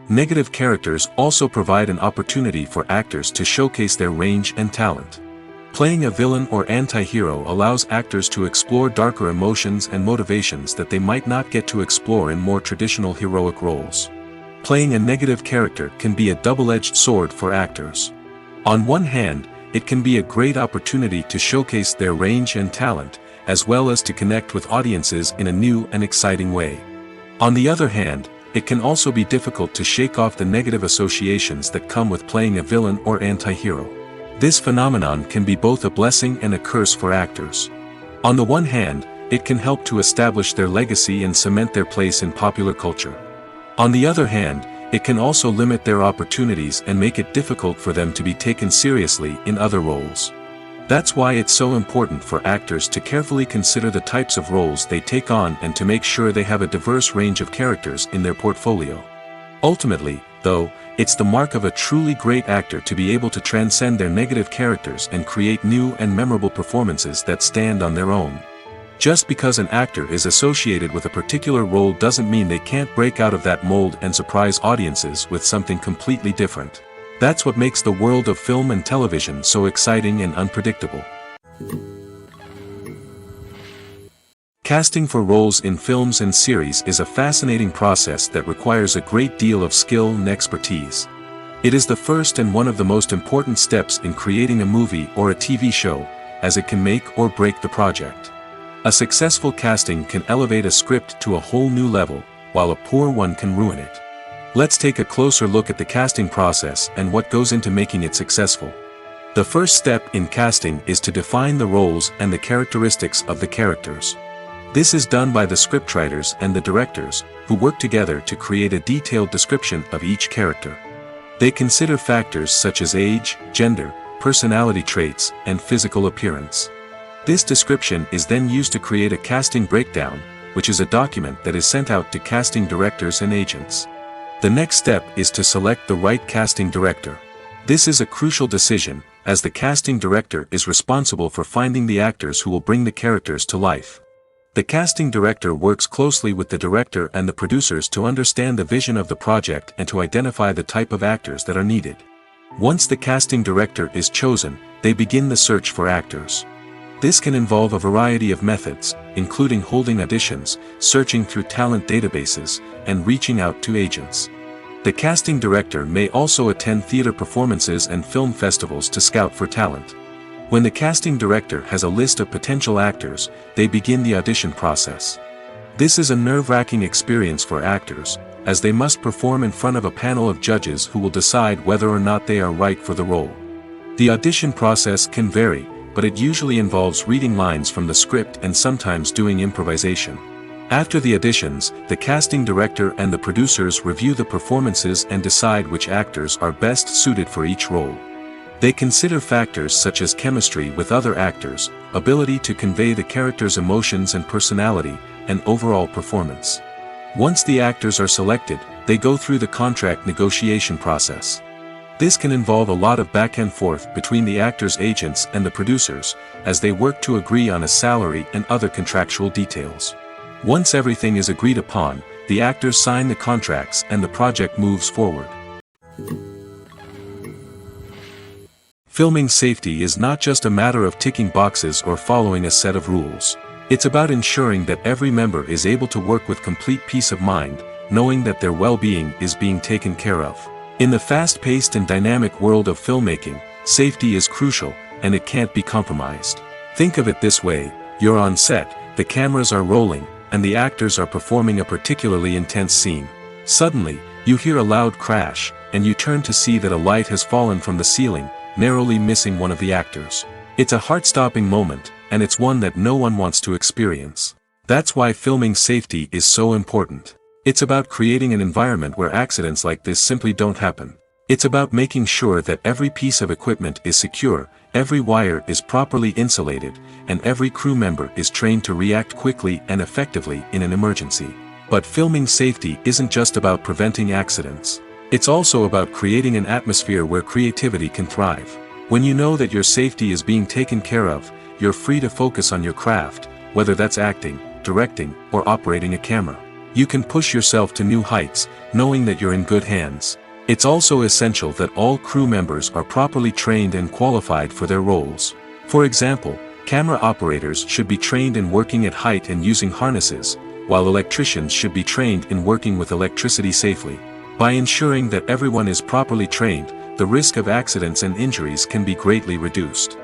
Negative characters also provide an opportunity for actors to showcase their range and talent. Playing a villain or anti-hero allows actors to explore darker emotions and motivations that they might not get to explore in more traditional heroic roles. Playing a negative character can be a double-edged sword for actors. On one hand, it can be a great opportunity to showcase their range and talent, as well as to connect with audiences in a new and exciting way. On the other hand, it can also be difficult to shake off the negative associations that come with playing a villain or anti-hero. This phenomenon can be both a blessing and a curse for actors. On the one hand, it can help to establish their legacy and cement their place in popular culture. On the other hand, it can also limit their opportunities and make it difficult for them to be taken seriously in other roles. That's why it's so important for actors to carefully consider the types of roles they take on and to make sure they have a diverse range of characters in their portfolio. Ultimately, though, it's the mark of a truly great actor to be able to transcend their negative characters and create new and memorable performances that stand on their own. Just because an actor is associated with a particular role doesn't mean they can't break out of that mold and surprise audiences with something completely different. That's what makes the world of film and television so exciting and unpredictable. Casting for roles in films and series is a fascinating process that requires a great deal of skill and expertise. It is the first and one of the most important steps in creating a movie or a TV show, as it can make or break the project. A successful casting can elevate a script to a whole new level, while a poor one can ruin it. Let's take a closer look at the casting process and what goes into making it successful. The first step in casting is to define the roles and the characteristics of the characters. This is done by the scriptwriters and the directors, who work together to create a detailed description of each character. They consider factors such as age, gender, personality traits, and physical appearance. This description is then used to create a casting breakdown, which is a document that is sent out to casting directors and agents. The next step is to select the right casting director. This is a crucial decision, as the casting director is responsible for finding the actors who will bring the characters to life. The casting director works closely with the director and the producers to understand the vision of the project and to identify the type of actors that are needed. Once the casting director is chosen, they begin the search for actors. This can involve a variety of methods, including holding auditions, searching through talent databases, and reaching out to agents. The casting director may also attend theater performances and film festivals to scout for talent. When the casting director has a list of potential actors, they begin the audition process. This is a nerve-wracking experience for actors, as they must perform in front of a panel of judges who will decide whether or not they are right for the role. The audition process can vary, but it usually involves reading lines from the script and sometimes doing improvisation. After the auditions, the casting director and the producers review the performances and decide which actors are best suited for each role. They consider factors such as chemistry with other actors, ability to convey the character's emotions and personality, and overall performance. Once the actors are selected, they go through the contract negotiation process. This can involve a lot of back and forth between the actors' agents and the producers, as they work to agree on a salary and other contractual details. Once everything is agreed upon, the actors sign the contracts and the project moves forward. Filming safety is not just a matter of ticking boxes or following a set of rules. It's about ensuring that every member is able to work with complete peace of mind, knowing that their well-being is being taken care of. In the fast-paced and dynamic world of filmmaking, safety is crucial, and it can't be compromised. Think of it this way: you're on set, the cameras are rolling, and the actors are performing a particularly intense scene. Suddenly, you hear a loud crash, and you turn to see that a light has fallen from the ceiling, narrowly missing one of the actors. It's a heart-stopping moment, and it's one that no one wants to experience. That's why filming safety is so important. It's about creating an environment where accidents like this simply don't happen. It's about making sure that every piece of equipment is secure, every wire is properly insulated, and every crew member is trained to react quickly and effectively in an emergency. But filming safety isn't just about preventing accidents. It's also about creating an atmosphere where creativity can thrive. When you know that your safety is being taken care of, you're free to focus on your craft, whether that's acting, directing, or operating a camera. You can push yourself to new heights, knowing that you're in good hands. It's also essential that all crew members are properly trained and qualified for their roles. For example, camera operators should be trained in working at height and using harnesses, while electricians should be trained in working with electricity safely. By ensuring that everyone is properly trained, the risk of accidents and injuries can be greatly reduced.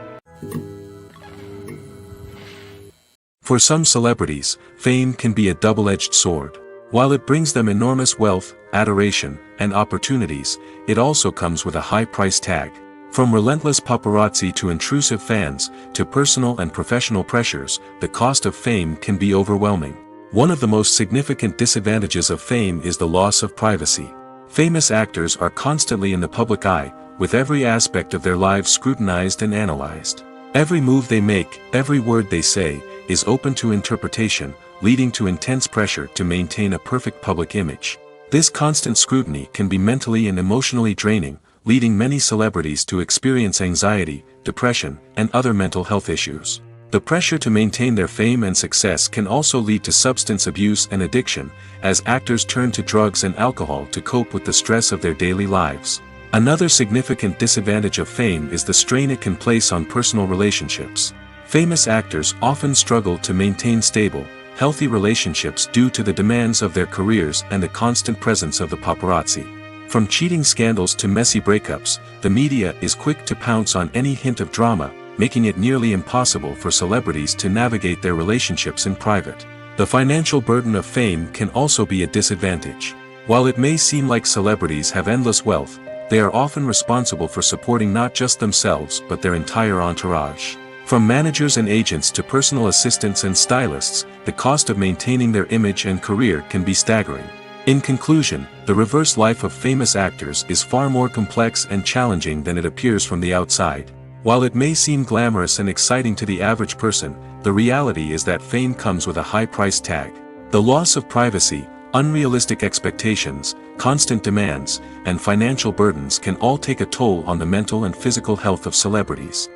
For some celebrities, fame can be a double-edged sword. While it brings them enormous wealth, adoration, and opportunities, it also comes with a high price tag. From relentless paparazzi to intrusive fans, to personal and professional pressures, the cost of fame can be overwhelming. One of the most significant disadvantages of fame is the loss of privacy. Famous actors are constantly in the public eye, with every aspect of their lives scrutinized and analyzed. Every move they make, every word they say, is open to interpretation, leading to intense pressure to maintain a perfect public image. This constant scrutiny can be mentally and emotionally draining, leading many celebrities to experience anxiety, depression, and other mental health issues. The pressure to maintain their fame and success can also lead to substance abuse and addiction, as actors turn to drugs and alcohol to cope with the stress of their daily lives. Another significant disadvantage of fame is the strain it can place on personal relationships. Famous actors often struggle to maintain stable, healthy relationships due to the demands of their careers and the constant presence of the paparazzi. From cheating scandals to messy breakups, the media is quick to pounce on any hint of drama, making it nearly impossible for celebrities to navigate their relationships in private. The financial burden of fame can also be a disadvantage. While it may seem like celebrities have endless wealth, they are often responsible for supporting not just themselves but their entire entourage. From managers and agents to personal assistants and stylists, the cost of maintaining their image and career can be staggering. In conclusion, the reverse life of famous actors is far more complex and challenging than it appears from the outside. While it may seem glamorous and exciting to the average person, the reality is that fame comes with a high price tag. The loss of privacy, unrealistic expectations, constant demands, and financial burdens can all take a toll on the mental and physical health of celebrities.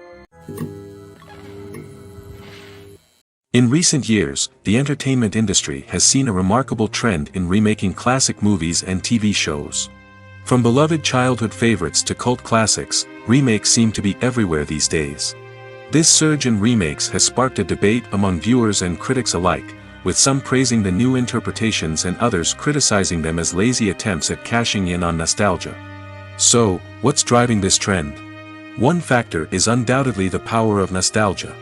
In recent years, the entertainment industry has seen a remarkable trend in remaking classic movies and TV shows. From beloved childhood favorites to cult classics, remakes seem to be everywhere these days. This surge in remakes has sparked a debate among viewers and critics alike, with some praising the new interpretations and others criticizing them as lazy attempts at cashing in on nostalgia. So, what's driving this trend? One factor is undoubtedly the power of nostalgia.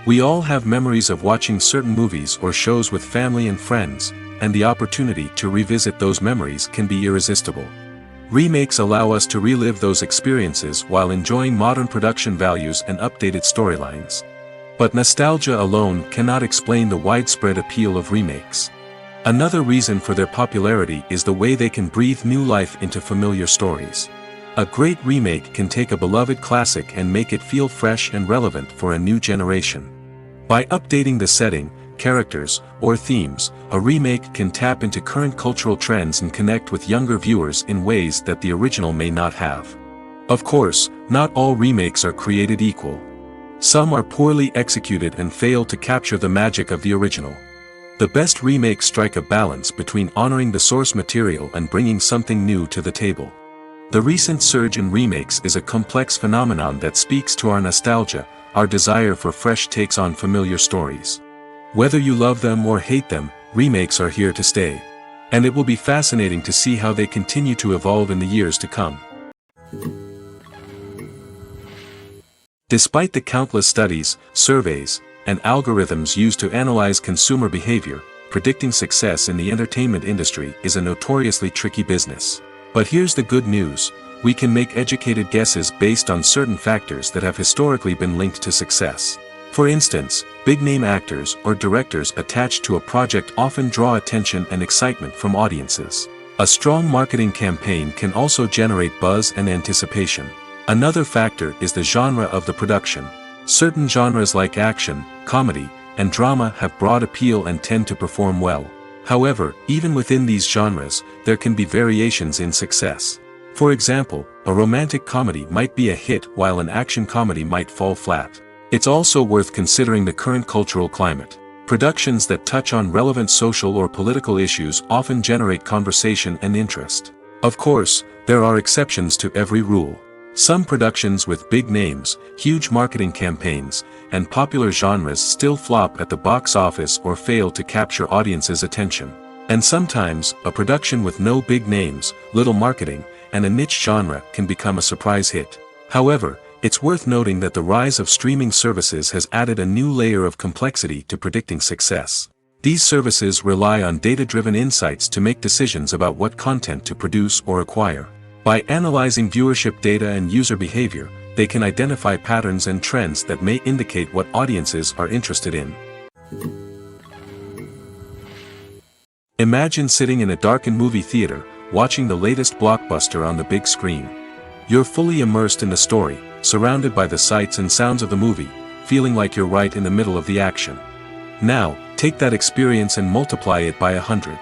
We all have memories of watching certain movies or shows with family and friends, and the opportunity to revisit those memories can be irresistible. Remakes allow us to relive those experiences while enjoying modern production values and updated storylines. But nostalgia alone cannot explain the widespread appeal of remakes. Another reason for their popularity is the way they can breathe new life into familiar stories. A great remake can take a beloved classic and make it feel fresh and relevant for a new generation. By updating the setting, characters, or themes, a remake can tap into current cultural trends and connect with younger viewers in ways that the original may not have. Of course, not all remakes are created equal. Some are poorly executed and fail to capture the magic of the original. The best remakes strike a balance between honoring the source material and bringing something new to the table. The recent surge in remakes is a complex phenomenon that speaks to our nostalgia, our desire for fresh takes on familiar stories. Whether you love them or hate them, remakes are here to stay. And it will be fascinating to see how they continue to evolve in the years to come. Despite the countless studies, surveys, and algorithms used to analyze consumer behavior, predicting success in the entertainment industry is a notoriously tricky business. But here's the good news: we can make educated guesses based on certain factors that have historically been linked to success. For instance, big-name actors or directors attached to a project often draw attention and excitement from audiences. A strong marketing campaign can also generate buzz and anticipation. Another factor is the genre of the production. Certain genres like action, comedy, and drama have broad appeal and tend to perform well. However, even within these genres, there can be variations in success. For example, a romantic comedy might be a hit while an action comedy might fall flat. It's also worth considering the current cultural climate. Productions that touch on relevant social or political issues often generate conversation and interest. Of course, there are exceptions to every rule. Some productions with big names, huge marketing campaigns, and popular genres still flop at the box office or fail to capture audiences' attention. And sometimes, a production with no big names, little marketing, and a niche genre can become a surprise hit. However, it's worth noting that the rise of streaming services has added a new layer of complexity to predicting success. These services rely on data-driven insights to make decisions about what content to produce or acquire. By analyzing viewership data and user behavior, they can identify patterns and trends that may indicate what audiences are interested in. Imagine sitting in a darkened movie theater, watching the latest blockbuster on the big screen. You're fully immersed in the story, surrounded by the sights and sounds of the movie, feeling like you're right in the middle of the action. Now, take that experience and multiply it by 100.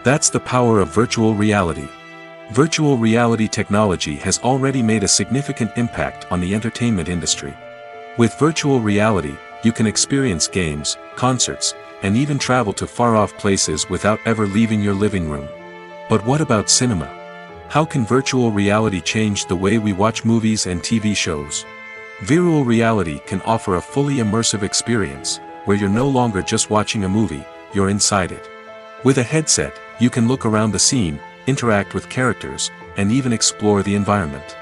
That's the power of virtual reality. Virtual reality technology has already made a significant impact on the entertainment industry. With virtual reality, you can experience games, concerts, and even travel to far-off places without ever leaving your living room. But what about cinema? How can virtual reality change the way we watch movies and TV shows? Virtual reality can offer a fully immersive experience, where you're no longer just watching a movie, you're inside it. With a headset, you can look around the scene, interact with characters, and even explore the environment.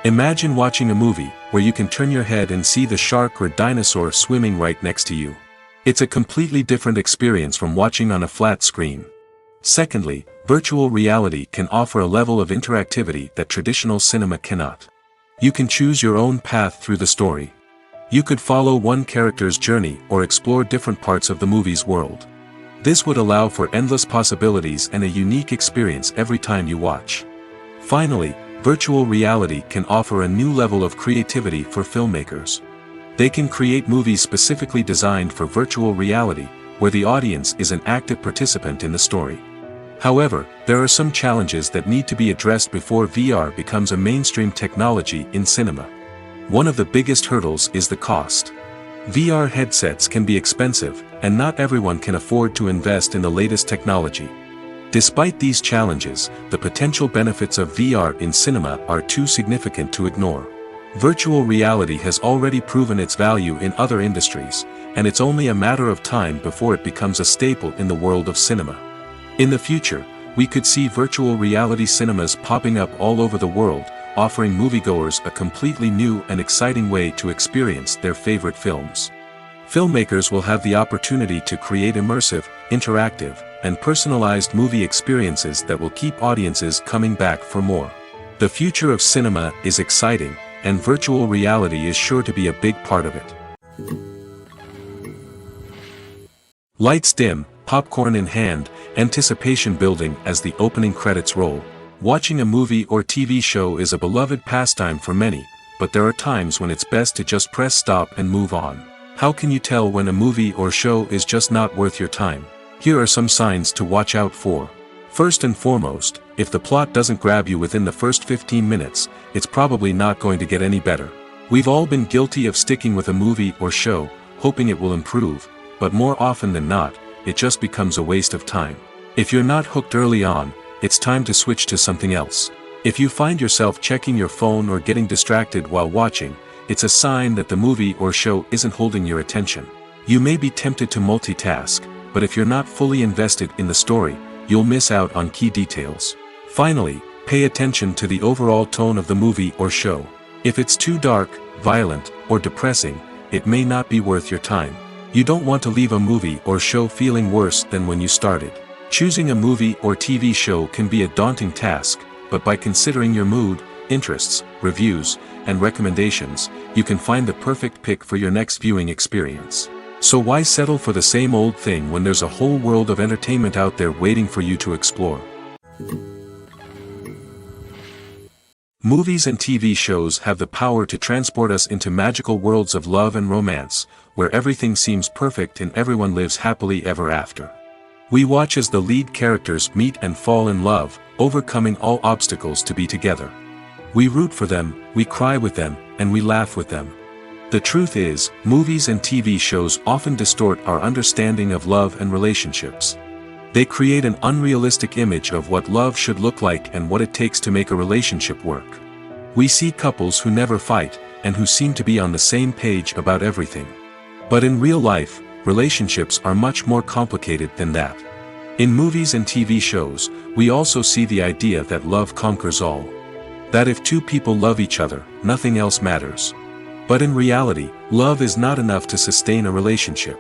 Imagine watching a movie where you can turn your head and see the shark or dinosaur swimming right next to you. It's a completely different experience from watching on a flat screen. Secondly, virtual reality can offer a level of interactivity that traditional cinema cannot. You can choose your own path through the story. You could follow one character's journey or explore different parts of the movie's world. This would allow for endless possibilities and a unique experience every time you watch. Finally, virtual reality can offer a new level of creativity for filmmakers. They can create movies specifically designed for virtual reality, where the audience is an active participant in the story. However, there are some challenges that need to be addressed before VR becomes a mainstream technology in cinema. One of the biggest hurdles is the cost. VR headsets can be expensive, and not everyone can afford to invest in the latest technology. Despite these challenges, the potential benefits of VR in cinema are too significant to ignore. Virtual reality has already proven its value in other industries, and it's only a matter of time before it becomes a staple in the world of cinema. In the future, we could see virtual reality cinemas popping up all over the world, offering moviegoers a completely new and exciting way to experience their favorite films. Filmmakers will have the opportunity to create immersive, interactive, and personalized movie experiences that will keep audiences coming back for more. The future of cinema is exciting, and virtual reality is sure to be a big part of it. Lights dim, popcorn in hand, anticipation building as the opening credits roll. Watching a movie or TV show is a beloved pastime for many, but there are times when it's best to just press stop and move on. How can you tell when a movie or show is just not worth your time? Here are some signs to watch out for. First and foremost, if the plot doesn't grab you within the first 15 minutes, it's probably not going to get any better. We've all been guilty of sticking with a movie or show, hoping it will improve, but more often than not, it just becomes a waste of time. If you're not hooked early on, it's time to switch to something else. If you find yourself checking your phone or getting distracted while watching, it's a sign that the movie or show isn't holding your attention. You may be tempted to multitask, but if you're not fully invested in the story, you'll miss out on key details. Finally, pay attention to the overall tone of the movie or show. If it's too dark, violent, or depressing, it may not be worth your time. You don't want to leave a movie or show feeling worse than when you started. Choosing a movie or TV show can be a daunting task, but by considering your mood, interests, reviews, and recommendations, you can find the perfect pick for your next viewing experience. So why settle for the same old thing when there's a whole world of entertainment out there waiting for you to explore? Movies and TV shows have the power to transport us into magical worlds of love and romance, where everything seems perfect and everyone lives happily ever after. We watch as the lead characters meet and fall in love, overcoming all obstacles to be together. We root for them, we cry with them, and we laugh with them. The truth is, movies and TV shows often distort our understanding of love and relationships. They create an unrealistic image of what love should look like and what it takes to make a relationship work. We see couples who never fight, and who seem to be on the same page about everything. But in real life, relationships are much more complicated than that. In movies and TV shows, we also see the idea that love conquers all. That if two people love each other, nothing else matters. But in reality, love is not enough to sustain a relationship.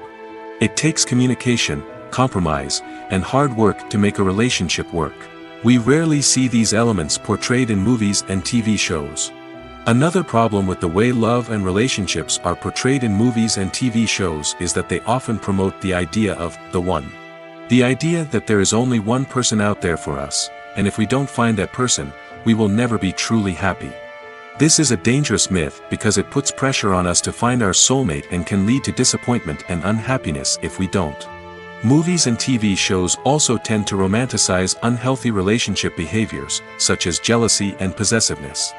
It takes communication, compromise, and hard work to make a relationship work. We rarely see these elements portrayed in movies and TV shows. Another problem with the way love and relationships are portrayed in movies and TV shows is that they often promote the idea of the one. The idea that there is only one person out there for us, and if we don't find that person, we will never be truly happy. This is a dangerous myth because it puts pressure on us to find our soulmate and can lead to disappointment and unhappiness if we don't. Movies and TV shows also tend to romanticize unhealthy relationship behaviors, such as jealousy and possessiveness.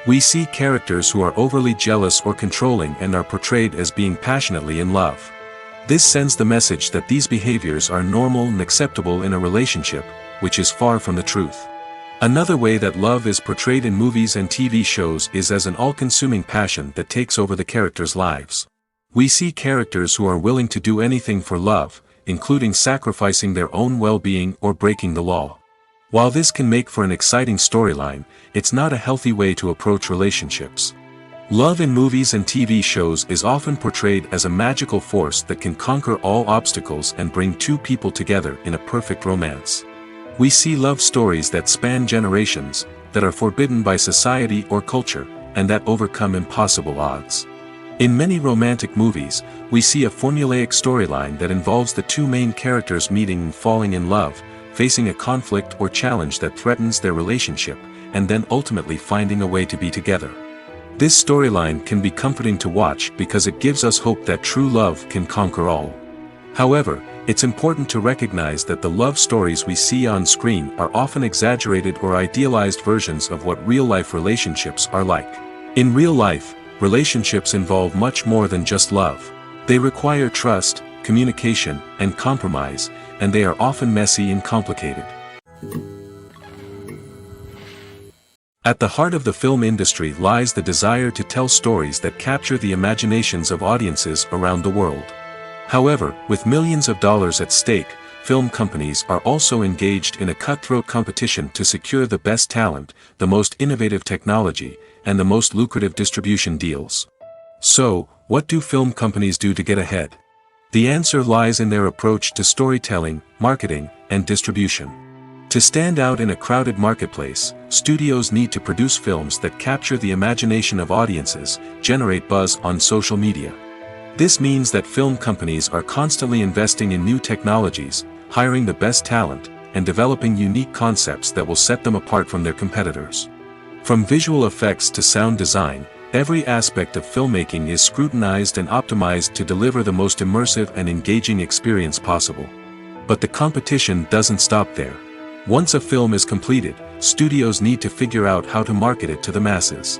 We see characters who are overly jealous or controlling and are portrayed as being passionately in love. This sends the message that these behaviors are normal and acceptable in a relationship, which is far from the truth. Another way that love is portrayed in movies and TV shows is as an all-consuming passion that takes over the characters' lives. We see characters who are willing to do anything for love, including sacrificing their own well-being or breaking the law. While this can make for an exciting storyline, it's not a healthy way to approach relationships. Love in movies and TV shows is often portrayed as a magical force that can conquer all obstacles and bring two people together in a perfect romance. We see love stories that span generations, that are forbidden by society or culture, and that overcome impossible odds. In many romantic movies, we see a formulaic storyline that involves the two main characters meeting and falling in love, facing a conflict or challenge that threatens their relationship, and then ultimately finding a way to be together. This storyline can be comforting to watch because it gives us hope that true love can conquer all. However, it's important to recognize that the love stories we see on screen are often exaggerated or idealized versions of what real-life relationships are like. In real life, relationships involve much more than just love. They require trust, communication, and compromise, and they are often messy and complicated. At the heart of the film industry lies the desire to tell stories that capture the imaginations of audiences around the world. However, with millions of dollars at stake, film companies are also engaged in a cutthroat competition to secure the best talent, the most innovative technology, and the most lucrative distribution deals. So, what do film companies do to get ahead? The answer lies in their approach to storytelling, marketing, and distribution. To stand out in a crowded marketplace, studios need to produce films that capture the imagination of audiences, generate buzz on social media. This means that film companies are constantly investing in new technologies, hiring the best talent, and developing unique concepts that will set them apart from their competitors. From visual effects to sound design, every aspect of filmmaking is scrutinized and optimized to deliver the most immersive and engaging experience possible. But the competition doesn't stop there. Once a film is completed, studios need to figure out how to market it to the masses.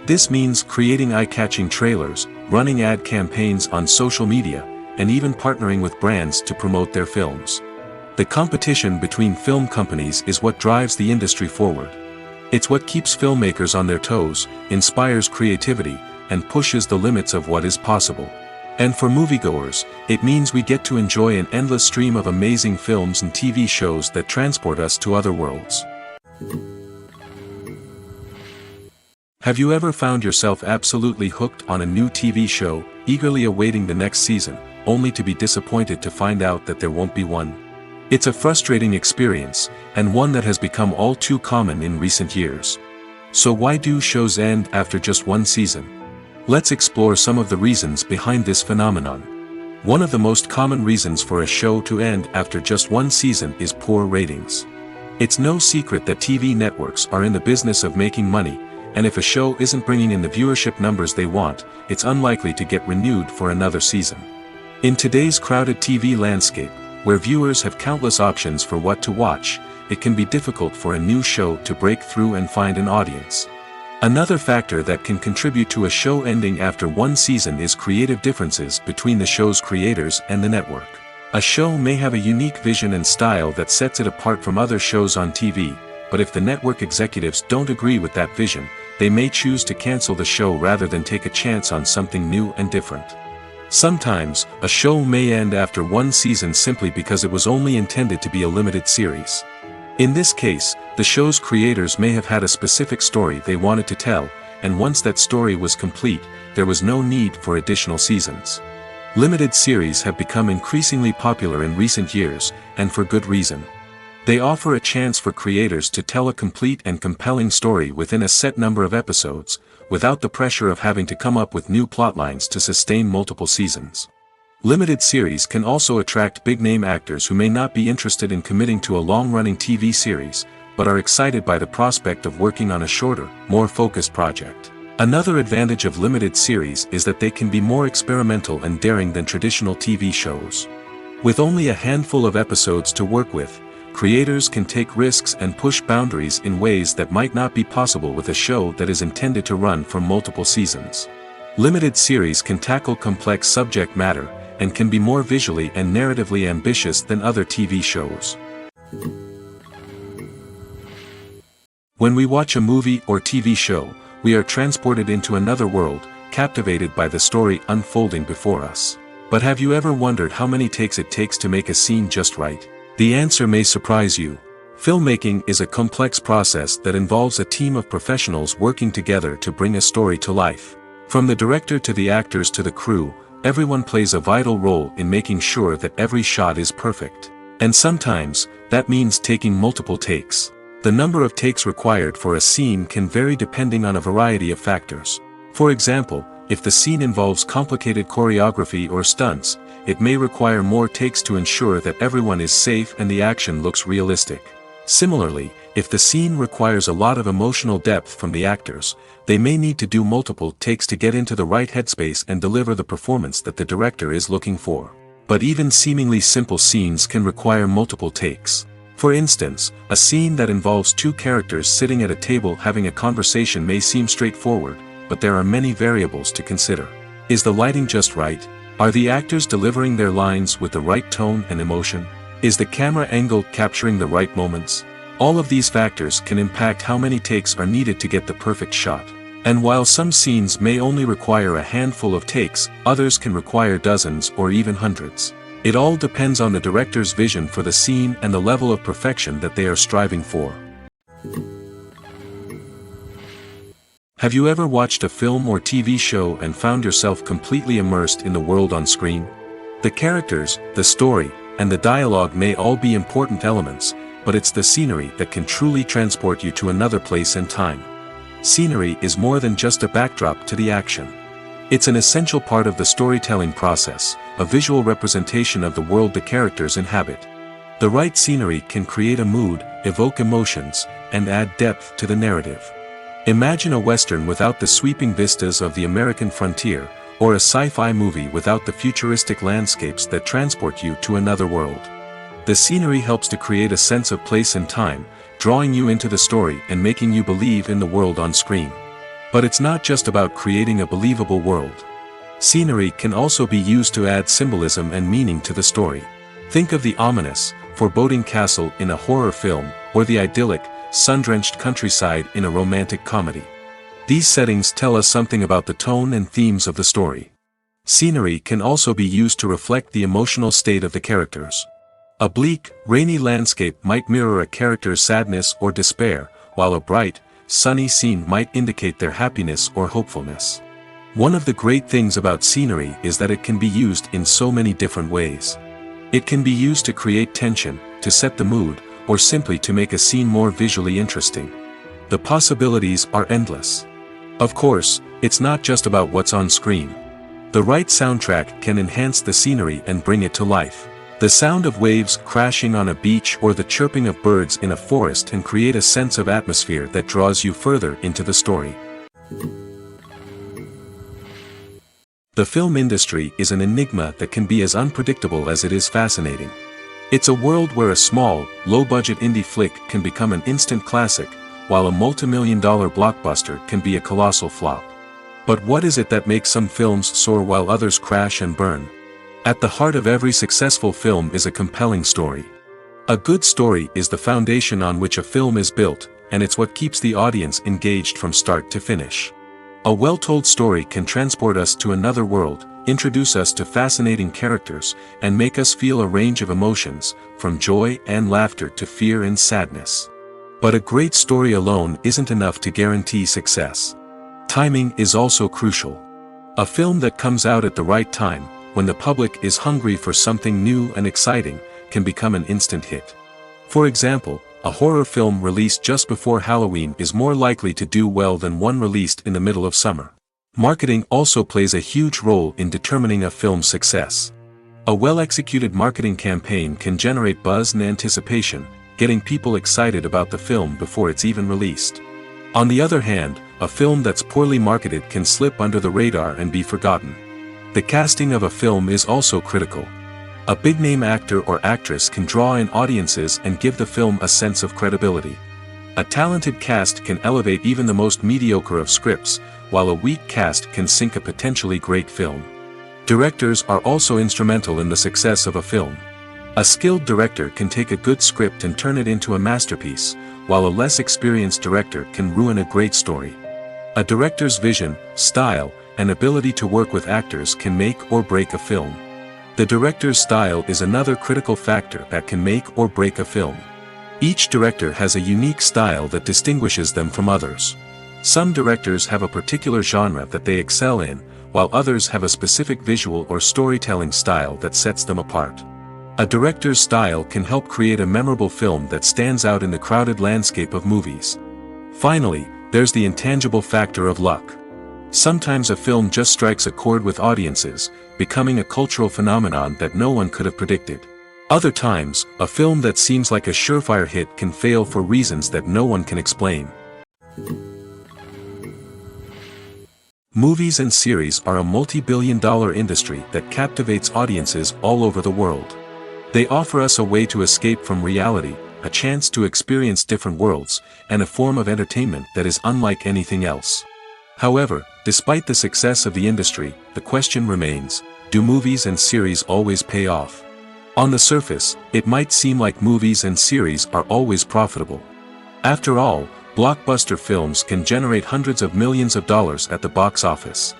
This means creating eye-catching trailers, running ad campaigns on social media, and even partnering with brands to promote their films. The competition between film companies is what drives the industry forward. It's what keeps filmmakers on their toes, inspires creativity, and pushes the limits of what is possible. And for moviegoers, it means we get to enjoy an endless stream of amazing films and TV shows that transport us to other worlds. Have you ever found yourself absolutely hooked on a new TV show, eagerly awaiting the next season, only to be disappointed to find out that there won't be one? It's a frustrating experience, and one that has become all too common in recent years. So why do shows end after just one season? Let's explore some of the reasons behind this phenomenon. One of the most common reasons for a show to end after just one season is poor ratings. It's no secret that TV networks are in the business of making money, and if a show isn't bringing in the viewership numbers they want, it's unlikely to get renewed for another season. In today's crowded TV landscape, where viewers have countless options for what to watch, it can be difficult for a new show to break through and find an audience. Another factor that can contribute to a show ending after one season is creative differences between the show's creators and the network. A show may have a unique vision and style that sets it apart from other shows on TV, but if the network executives don't agree with that vision, they may choose to cancel the show rather than take a chance on something new and different. Sometimes, a show may end after one season simply because it was only intended to be a limited series. In this case, the show's creators may have had a specific story they wanted to tell, and once that story was complete, there was no need for additional seasons. Limited series have become increasingly popular in recent years, and for good reason. They offer a chance for creators to tell a complete and compelling story within a set number of episodes, without the pressure of having to come up with new plotlines to sustain multiple seasons. Limited series can also attract big-name actors who may not be interested in committing to a long-running TV series, but are excited by the prospect of working on a shorter, more focused project. Another advantage of limited series is that they can be more experimental and daring than traditional TV shows. With only a handful of episodes to work with, creators can take risks and push boundaries in ways that might not be possible with a show that is intended to run for multiple seasons. Limited series can tackle complex subject matter, and can be more visually and narratively ambitious than other TV shows. When we watch a movie or TV show, we are transported into another world, captivated by the story unfolding before us. But have you ever wondered how many takes it takes to make a scene just right? The answer may surprise you. Filmmaking is a complex process that involves a team of professionals working together to bring a story to life. From the director to the actors to the crew, everyone plays a vital role in making sure that every shot is perfect. And sometimes, that means taking multiple takes. The number of takes required for a scene can vary depending on a variety of factors. For example, if the scene involves complicated choreography or stunts, it may require more takes to ensure that everyone is safe and the action looks realistic. Similarly, if the scene requires a lot of emotional depth from the actors, they may need to do multiple takes to get into the right headspace and deliver the performance that the director is looking for. But even seemingly simple scenes can require multiple takes. For instance, a scene that involves two characters sitting at a table having a conversation may seem straightforward, but there are many variables to consider. Is the lighting just right? Are the actors delivering their lines with the right tone and emotion? Is the camera angle capturing the right moments? All of these factors can impact how many takes are needed to get the perfect shot. And while some scenes may only require a handful of takes, others can require dozens or even hundreds. It all depends on the director's vision for the scene and the level of perfection that they are striving for. Have you ever watched a film or TV show and found yourself completely immersed in the world on screen? The characters, the story, and the dialogue may all be important elements, but it's the scenery that can truly transport you to another place and time. Scenery is more than just a backdrop to the action. It's an essential part of the storytelling process, a visual representation of the world the characters inhabit. The right scenery can create a mood, evoke emotions, and add depth to the narrative. Imagine a Western without the sweeping vistas of the American frontier, or a sci-fi movie without the futuristic landscapes that transport you to another world. The scenery helps to create a sense of place and time, drawing you into the story and making you believe in the world on screen. But it's not just about creating a believable world. Scenery can also be used to add symbolism and meaning to the story. Think of the ominous, foreboding castle in a horror film, or the idyllic, sun-drenched countryside in a romantic comedy. These settings tell us something about the tone and themes of the story. Scenery can also be used to reflect the emotional state of the characters. A bleak, rainy landscape might mirror a character's sadness or despair, while a bright, sunny scene might indicate their happiness or hopefulness. One of the great things about scenery is that it can be used in so many different ways. It can be used to create tension, to set the mood, or simply to make a scene more visually interesting. The possibilities are endless. Of course, it's not just about what's on screen. The right soundtrack can enhance the scenery and bring it to life. The sound of waves crashing on a beach or the chirping of birds in a forest can create a sense of atmosphere that draws you further into the story. The film industry is an enigma that can be as unpredictable as it is fascinating. It's a world where a small, low-budget indie flick can become an instant classic, while a multi-million-dollar blockbuster can be a colossal flop. But what is it that makes some films soar while others crash and burn? At the heart of every successful film is a compelling story. A good story is the foundation on which a film is built, and it's what keeps the audience engaged from start to finish. A well-told story can transport us to another world, introduce us to fascinating characters, and make us feel a range of emotions, from joy and laughter to fear and sadness. But a great story alone isn't enough to guarantee success. Timing is also crucial. A film that comes out at the right time, when the public is hungry for something new and exciting, can become an instant hit. For example, a horror film released just before Halloween is more likely to do well than one released in the middle of summer. Marketing also plays a huge role in determining a film's success. A well-executed marketing campaign can generate buzz and anticipation, getting people excited about the film before it's even released. On the other hand, a film that's poorly marketed can slip under the radar and be forgotten. The casting of a film is also critical. A big-name actor or actress can draw in audiences and give the film a sense of credibility. A talented cast can elevate even the most mediocre of scripts, while a weak cast can sink a potentially great film. Directors are also instrumental in the success of a film. A skilled director can take a good script and turn it into a masterpiece, while a less experienced director can ruin a great story. A director's vision, style, and ability to work with actors can make or break a film. The director's style is another critical factor that can make or break a film. Each director has a unique style that distinguishes them from others. Some directors have a particular genre that they excel in, while others have a specific visual or storytelling style that sets them apart. A director's style can help create a memorable film that stands out in the crowded landscape of movies. Finally, there's the intangible factor of luck. Sometimes a film just strikes a chord with audiences, becoming a cultural phenomenon that no one could have predicted. Other times, a film that seems like a surefire hit can fail for reasons that no one can explain. Movies and series are a multi-billion-dollar industry that captivates audiences all over the world. They offer us a way to escape from reality, a chance to experience different worlds, and a form of entertainment that is unlike anything else. However, despite the success of the industry, the question remains, do movies and series always pay off? On the surface, it might seem like movies and series are always profitable. After all, blockbuster films can generate hundreds of millions of dollars at the box office.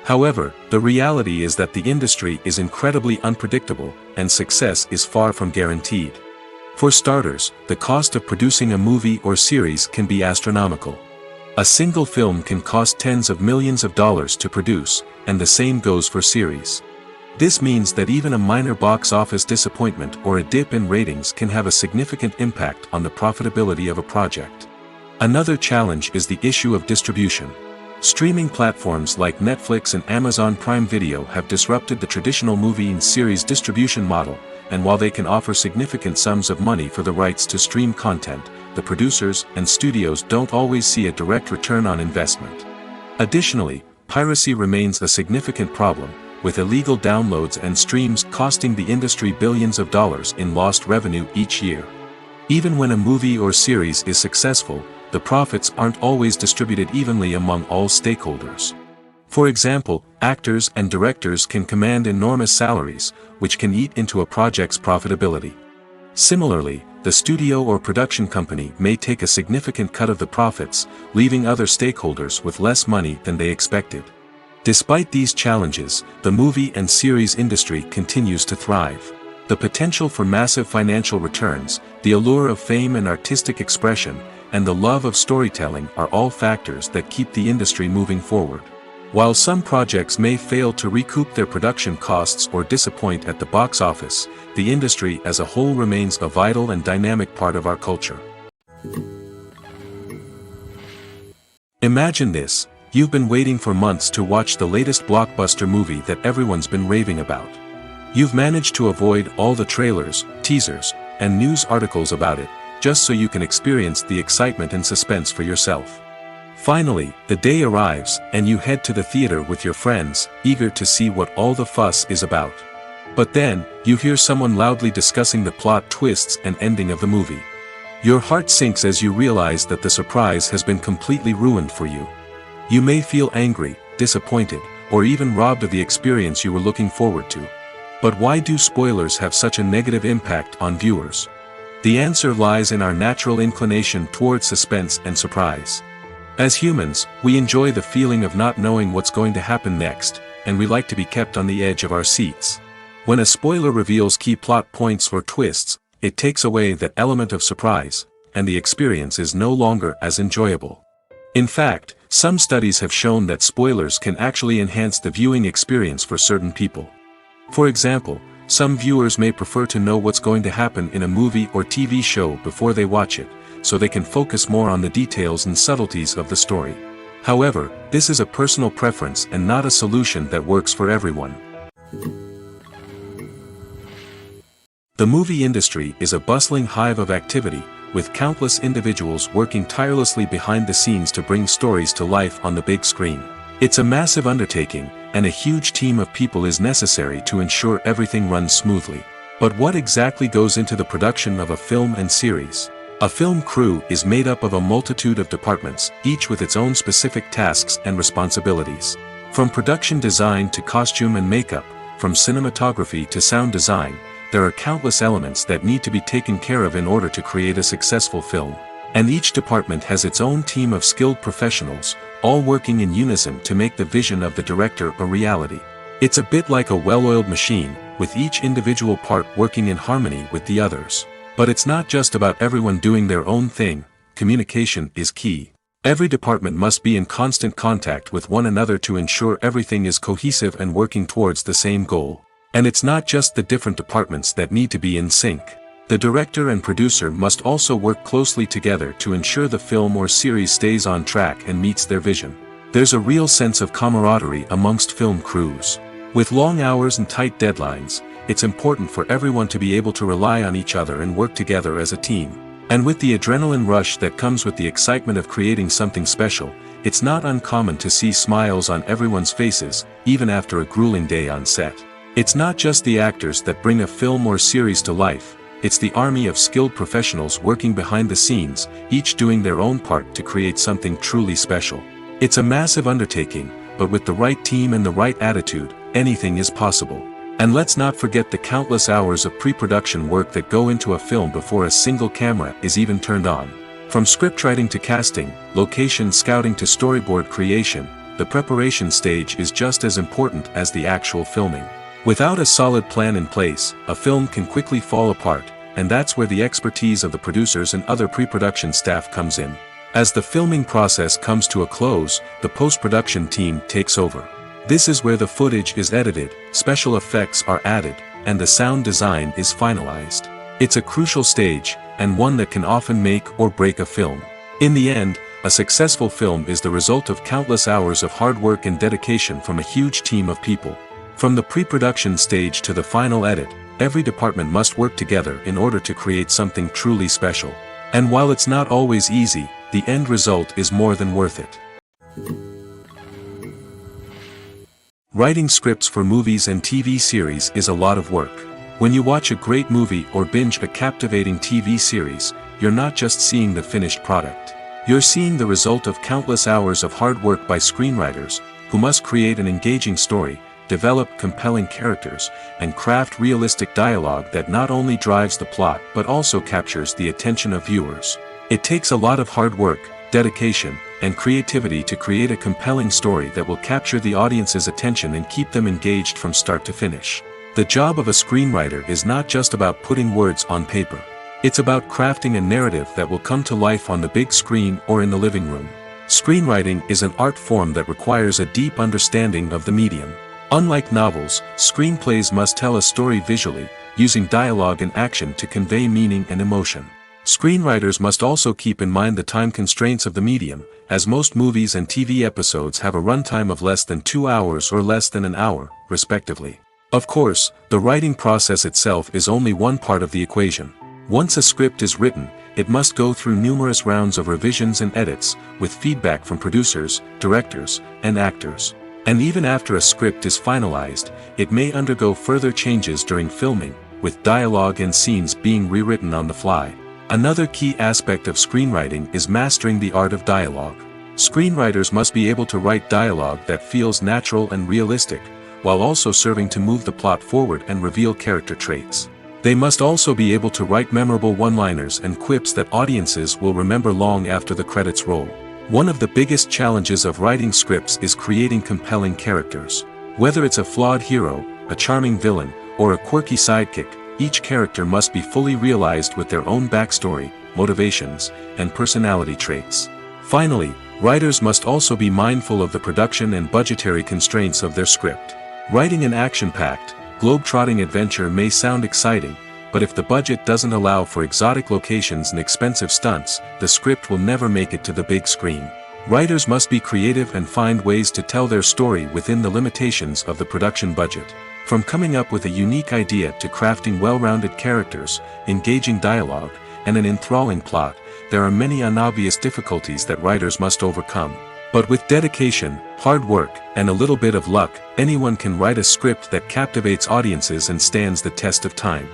However, the reality is that the industry is incredibly unpredictable, and success is far from guaranteed. For starters, the cost of producing a movie or series can be astronomical. A single film can cost tens of millions of dollars to produce, and the same goes for series. This means that even a minor box office disappointment or a dip in ratings can have a significant impact on the profitability of a project. Another challenge is the issue of distribution. Streaming platforms like Netflix and Amazon Prime Video have disrupted the traditional movie and series distribution model, and while they can offer significant sums of money for the rights to stream content, the producers and studios don't always see a direct return on investment. Additionally, piracy remains a significant problem, with illegal downloads and streams costing the industry billions of dollars in lost revenue each year. Even when a movie or series is successful, the profits aren't always distributed evenly among all stakeholders. For example, actors and directors can command enormous salaries, which can eat into a project's profitability. Similarly, the studio or production company may take a significant cut of the profits, leaving other stakeholders with less money than they expected. Despite these challenges, the movie and series industry continues to thrive. The potential for massive financial returns, the allure of fame and artistic expression, and the love of storytelling are all factors that keep the industry moving forward. While some projects may fail to recoup their production costs or disappoint at the box office, the industry as a whole remains a vital and dynamic part of our culture. Imagine this: you've been waiting for months to watch the latest blockbuster movie that everyone's been raving about. You've managed to avoid all the trailers, teasers, and news articles about it, just so you can experience the excitement and suspense for yourself. Finally, the day arrives, and you head to the theater with your friends, eager to see what all the fuss is about. But then, you hear someone loudly discussing the plot twists and ending of the movie. Your heart sinks as you realize that the surprise has been completely ruined for you. You may feel angry, disappointed, or even robbed of the experience you were looking forward to. But why do spoilers have such a negative impact on viewers? The answer lies in our natural inclination toward suspense and surprise. As humans, we enjoy the feeling of not knowing what's going to happen next, and we like to be kept on the edge of our seats. When a spoiler reveals key plot points or twists, it takes away that element of surprise, and the experience is no longer as enjoyable. In fact, some studies have shown that spoilers can actually enhance the viewing experience for certain people. For example, some viewers may prefer to know what's going to happen in a movie or TV show before they watch it, so they can focus more on the details and subtleties of the story. However, this is a personal preference and not a solution that works for everyone. The movie industry is a bustling hive of activity, with countless individuals working tirelessly behind the scenes to bring stories to life on the big screen. It's a massive undertaking, and a huge team of people is necessary to ensure everything runs smoothly. But what exactly goes into the production of a film and series? A film crew is made up of a multitude of departments, each with its own specific tasks and responsibilities. From production design to costume and makeup, from cinematography to sound design, there are countless elements that need to be taken care of in order to create a successful film. And each department has its own team of skilled professionals, all working in unison to make the vision of the director a reality. It's a bit like a well-oiled machine, with each individual part working in harmony with the others. But it's not just about everyone doing their own thing. Communication is key. Every department must be in constant contact with one another to ensure everything is cohesive and working towards the same goal. And it's not just the different departments that need to be in sync. The director and producer must also work closely together to ensure the film or series stays on track and meets their vision. There's a real sense of camaraderie amongst film crews. With long hours and tight deadlines, it's important for everyone to be able to rely on each other and work together as a team. And with the adrenaline rush that comes with the excitement of creating something special, it's not uncommon to see smiles on everyone's faces, even after a grueling day on set. It's not just the actors that bring a film or series to life, it's the army of skilled professionals working behind the scenes, each doing their own part to create something truly special. It's a massive undertaking, but with the right team and the right attitude, anything is possible. And let's not forget the countless hours of pre-production work that go into a film before a single camera is even turned on. From scriptwriting to casting, location scouting to storyboard creation, the preparation stage is just as important as the actual filming. Without a solid plan in place, a film can quickly fall apart, and that's where the expertise of the producers and other pre-production staff comes in. As the filming process comes to a close, the post-production team takes over. This is where the footage is edited, special effects are added, and the sound design is finalized. It's a crucial stage, and one that can often make or break a film. In the end, a successful film is the result of countless hours of hard work and dedication from a huge team of people. From the pre-production stage to the final edit, every department must work together in order to create something truly special. And while it's not always easy, the end result is more than worth it. Writing scripts for movies and TV series is a lot of work. When you watch a great movie or binge a captivating TV series, you're not just seeing the finished product. You're seeing the result of countless hours of hard work by screenwriters, who must create an engaging story, develop compelling characters, and craft realistic dialogue that not only drives the plot but also captures the attention of viewers. It takes a lot of hard work, dedication, and creativity to create a compelling story that will capture the audience's attention and keep them engaged from start to finish. The job of a screenwriter is not just about putting words on paper. It's about crafting a narrative that will come to life on the big screen or in the living room. Screenwriting is an art form that requires a deep understanding of the medium. Unlike novels, screenplays must tell a story visually, using dialogue and action to convey meaning and emotion. Screenwriters must also keep in mind the time constraints of the medium, as most movies and TV episodes have a runtime of less than 2 hours or less than an hour, respectively. Of course, the writing process itself is only one part of the equation. Once a script is written, it must go through numerous rounds of revisions and edits, with feedback from producers, directors, and actors. And even after a script is finalized, it may undergo further changes during filming, with dialogue and scenes being rewritten on the fly. Another key aspect of screenwriting is mastering the art of dialogue. Screenwriters must be able to write dialogue that feels natural and realistic, while also serving to move the plot forward and reveal character traits. They must also be able to write memorable one-liners and quips that audiences will remember long after the credits roll. One of the biggest challenges of writing scripts is creating compelling characters. Whether it's a flawed hero, a charming villain, or a quirky sidekick, each character must be fully realized with their own backstory, motivations, and personality traits. Finally, writers must also be mindful of the production and budgetary constraints of their script. Writing an action-packed, globe-trotting adventure may sound exciting, but if the budget doesn't allow for exotic locations and expensive stunts, the script will never make it to the big screen. Writers must be creative and find ways to tell their story within the limitations of the production budget. From coming up with a unique idea to crafting well-rounded characters, engaging dialogue, and an enthralling plot, there are many unobvious difficulties that writers must overcome. But with dedication, hard work, and a little bit of luck, anyone can write a script that captivates audiences and stands the test of time.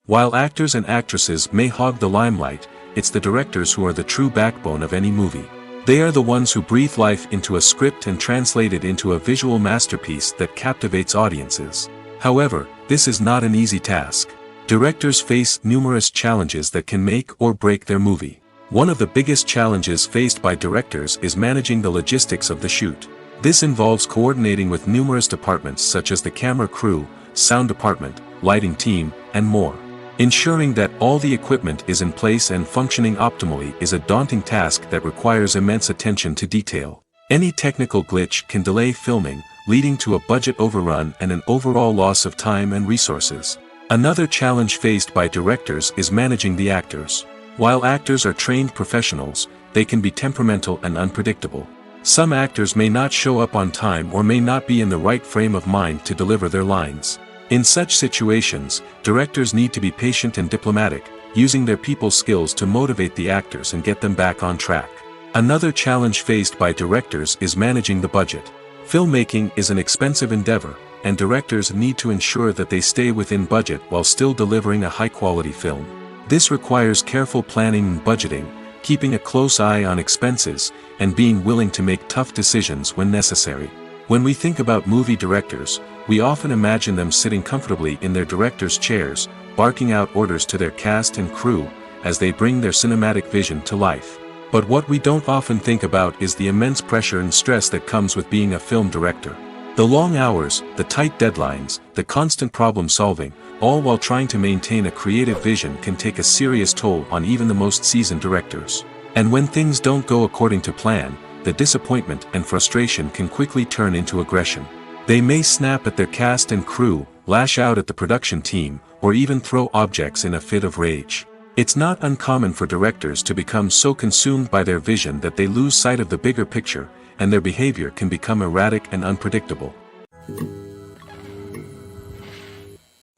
While actors and actresses may hog the limelight, it's the directors who are the true backbone of any movie. They are the ones who breathe life into a script and translate it into a visual masterpiece that captivates audiences. However, this is not an easy task. Directors face numerous challenges that can make or break their movie. One of the biggest challenges faced by directors is managing the logistics of the shoot. This involves coordinating with numerous departments such as the camera crew, sound department, lighting team, and more. Ensuring that all the equipment is in place and functioning optimally is a daunting task that requires immense attention to detail. Any technical glitch can delay filming, leading to a budget overrun and an overall loss of time and resources. Another challenge faced by directors is managing the actors. While actors are trained professionals, they can be temperamental and unpredictable. Some actors may not show up on time or may not be in the right frame of mind to deliver their lines. In such situations, directors need to be patient and diplomatic, using their people skills to motivate the actors and get them back on track. Another challenge faced by directors is managing the budget. Filmmaking is an expensive endeavor, and directors need to ensure that they stay within budget while still delivering a high-quality film. This requires careful planning and budgeting, keeping a close eye on expenses, and being willing to make tough decisions when necessary. When we think about movie directors, we often imagine them sitting comfortably in their director's chairs, barking out orders to their cast and crew, as they bring their cinematic vision to life. But what we don't often think about is the immense pressure and stress that comes with being a film director. The long hours, the tight deadlines, the constant problem solving, all while trying to maintain a creative vision can take a serious toll on even the most seasoned directors. And when things don't go according to plan, the disappointment and frustration can quickly turn into aggression. They may snap at their cast and crew, lash out at the production team, or even throw objects in a fit of rage. It's not uncommon for directors to become so consumed by their vision that they lose sight of the bigger picture, and their behavior can become erratic and unpredictable.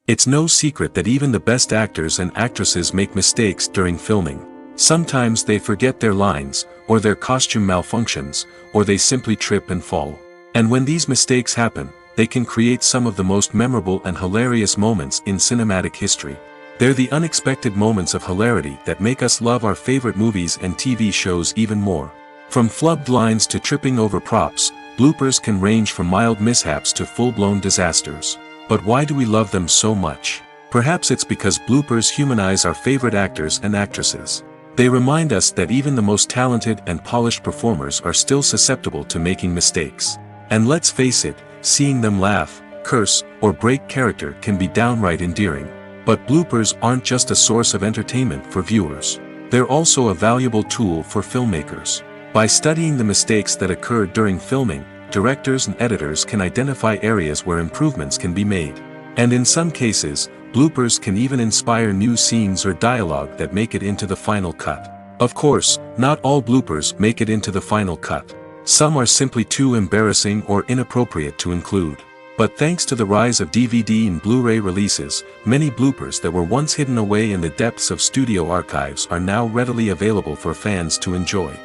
It's no secret that even the best actors and actresses make mistakes during filming. Sometimes they forget their lines, or their costume malfunctions, or they simply trip and fall. And when these mistakes happen, they can create some of the most memorable and hilarious moments in cinematic history. They're the unexpected moments of hilarity that make us love our favorite movies and TV shows even more. From flubbed lines to tripping over props, bloopers can range from mild mishaps to full-blown disasters. But why do we love them so much? Perhaps it's because bloopers humanize our favorite actors and actresses. They remind us that even the most talented and polished performers are still susceptible to making mistakes. And let's face it, seeing them laugh, curse, or break character can be downright endearing. But bloopers aren't just a source of entertainment for viewers. They're also a valuable tool for filmmakers. By studying the mistakes that occurred during filming, directors and editors can identify areas where improvements can be made. And in some cases, bloopers can even inspire new scenes or dialogue that make it into the final cut. Of course, not all bloopers make it into the final cut. Some are simply too embarrassing or inappropriate to include. But thanks to the rise of DVD and Blu-ray releases, many bloopers that were once hidden away in the depths of studio archives are now readily available for fans to enjoy.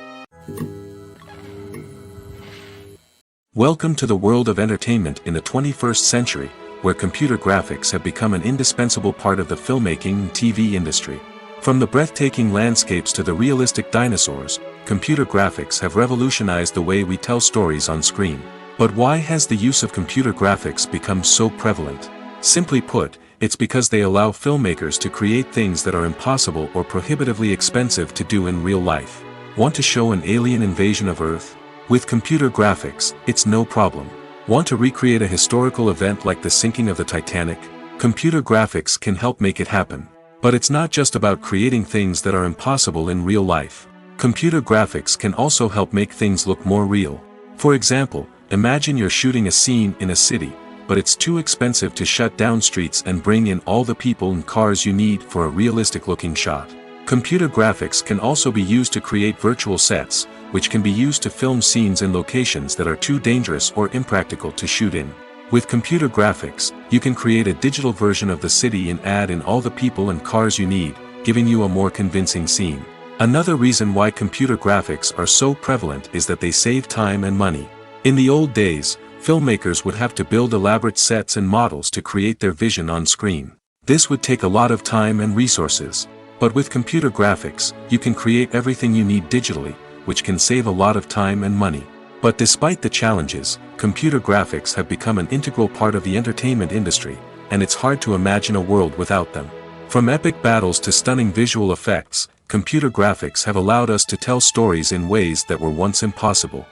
Welcome to the world of entertainment in the 21st century, where computer graphics have become an indispensable part of the filmmaking and TV industry. From the breathtaking landscapes to the realistic dinosaurs, computer graphics have revolutionized the way we tell stories on screen. But why has the use of computer graphics become so prevalent? Simply put, it's because they allow filmmakers to create things that are impossible or prohibitively expensive to do in real life. Want to show an alien invasion of Earth? With computer graphics, it's no problem. Want to recreate a historical event like the sinking of the Titanic? Computer graphics can help make it happen. But it's not just about creating things that are impossible in real life. Computer graphics can also help make things look more real. For example, imagine you're shooting a scene in a city, but it's too expensive to shut down streets and bring in all the people and cars you need for a realistic-looking shot. Computer graphics can also be used to create virtual sets, which can be used to film scenes in locations that are too dangerous or impractical to shoot in. With computer graphics, you can create a digital version of the city and add in all the people and cars you need, giving you a more convincing scene. Another reason why computer graphics are so prevalent is that they save time and money. In the old days, filmmakers would have to build elaborate sets and models to create their vision on screen. This would take a lot of time and resources. But with computer graphics, you can create everything you need digitally, which can save a lot of time and money. But despite the challenges, computer graphics have become an integral part of the entertainment industry, and it's hard to imagine a world without them. From epic battles to stunning visual effects, computer graphics have allowed us to tell stories in ways that were once impossible.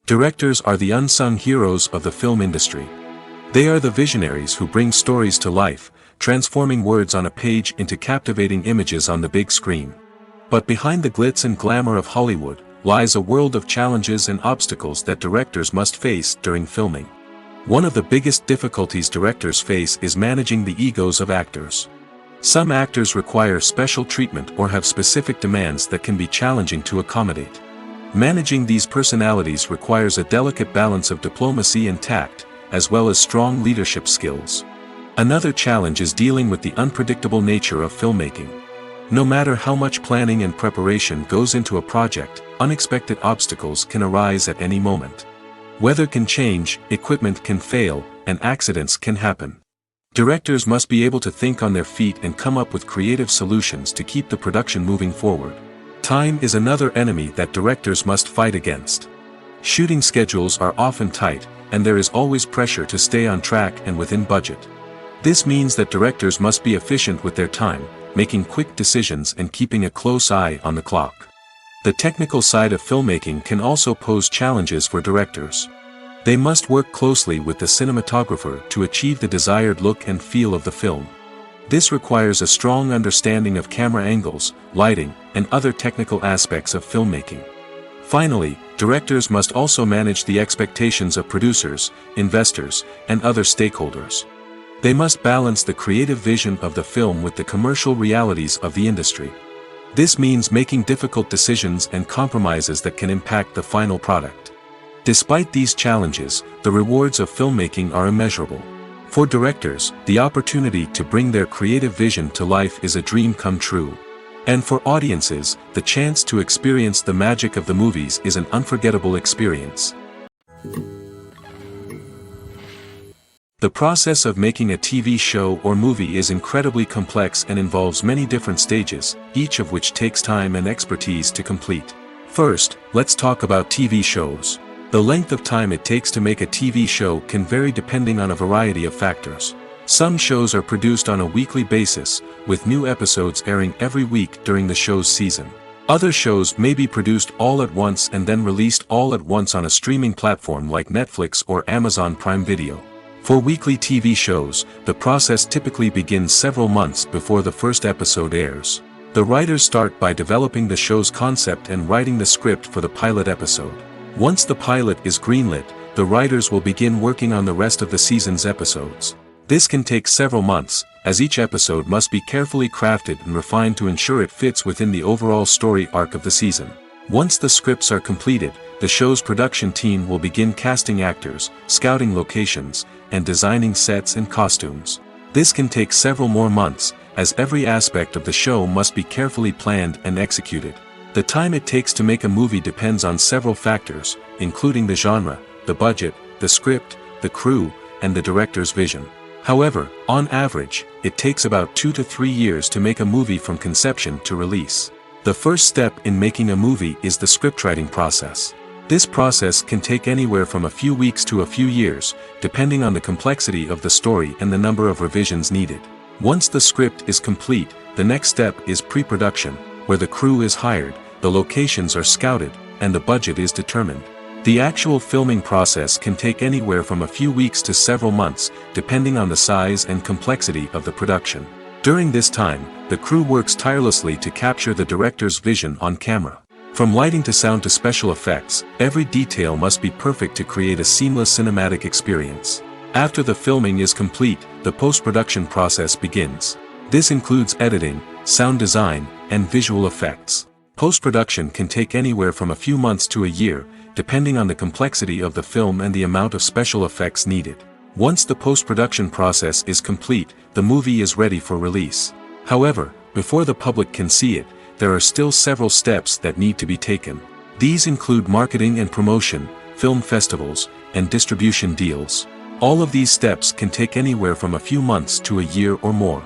Directors are the unsung heroes of the film industry. They are the visionaries who bring stories to life, transforming words on a page into captivating images on the big screen. But behind the glitz and glamour of Hollywood, lies a world of challenges and obstacles that directors must face during filming. One of the biggest difficulties directors face is managing the egos of actors. Some actors require special treatment or have specific demands that can be challenging to accommodate. Managing these personalities requires a delicate balance of diplomacy and tact, as well as strong leadership skills. Another challenge is dealing with the unpredictable nature of filmmaking. No matter how much planning and preparation goes into a project, unexpected obstacles can arise at any moment. Weather can change, equipment can fail, and accidents can happen. Directors must be able to think on their feet and come up with creative solutions to keep the production moving forward. Time is another enemy that directors must fight against. Shooting schedules are often tight, and there is always pressure to stay on track and within budget. This means that directors must be efficient with their time, making quick decisions and keeping a close eye on the clock. The technical side of filmmaking can also pose challenges for directors. They must work closely with the cinematographer to achieve the desired look and feel of the film. This requires a strong understanding of camera angles, lighting, and other technical aspects of filmmaking. Finally, directors must also manage the expectations of producers, investors, and other stakeholders. They must balance the creative vision of the film with the commercial realities of the industry. This means making difficult decisions and compromises that can impact the final product. Despite these challenges, the rewards of filmmaking are immeasurable. For directors, the opportunity to bring their creative vision to life is a dream come true. And for audiences, the chance to experience the magic of the movies is an unforgettable experience. The process of making a TV show or movie is incredibly complex and involves many different stages, each of which takes time and expertise to complete. First, let's talk about TV shows. The length of time it takes to make a TV show can vary depending on a variety of factors. Some shows are produced on a weekly basis, with new episodes airing every week during the show's season. Other shows may be produced all at once and then released all at once on a streaming platform like Netflix or Amazon Prime Video. For weekly TV shows, the process typically begins several months before the first episode airs. The writers start by developing the show's concept and writing the script for the pilot episode. Once the pilot is greenlit, the writers will begin working on the rest of the season's episodes. This can take several months, as each episode must be carefully crafted and refined to ensure it fits within the overall story arc of the season. Once the scripts are completed, the show's production team will begin casting actors, scouting locations, and designing sets and costumes. This can take several more months, as every aspect of the show must be carefully planned and executed. The time it takes to make a movie depends on several factors, including the genre, the budget, the script, the crew, and the director's vision. However, on average, it takes about 2 to 3 years to make a movie from conception to release. The first step in making a movie is the scriptwriting process. This process can take anywhere from a few weeks to a few years, depending on the complexity of the story and the number of revisions needed. Once the script is complete, the next step is pre-production, where the crew is hired, the locations are scouted, and the budget is determined. The actual filming process can take anywhere from a few weeks to several months, depending on the size and complexity of the production. During this time, the crew works tirelessly to capture the director's vision on camera. From lighting to sound to special effects, every detail must be perfect to create a seamless cinematic experience. After the filming is complete, the post-production process begins. This includes editing, sound design, and visual effects. Post-production can take anywhere from a few months to a year, depending on the complexity of the film and the amount of special effects needed. Once the post-production process is complete, the movie is ready for release. However, before the public can see it, there are still several steps that need to be taken. These include marketing and promotion, film festivals, and distribution deals. All of these steps can take anywhere from a few months to a year or more.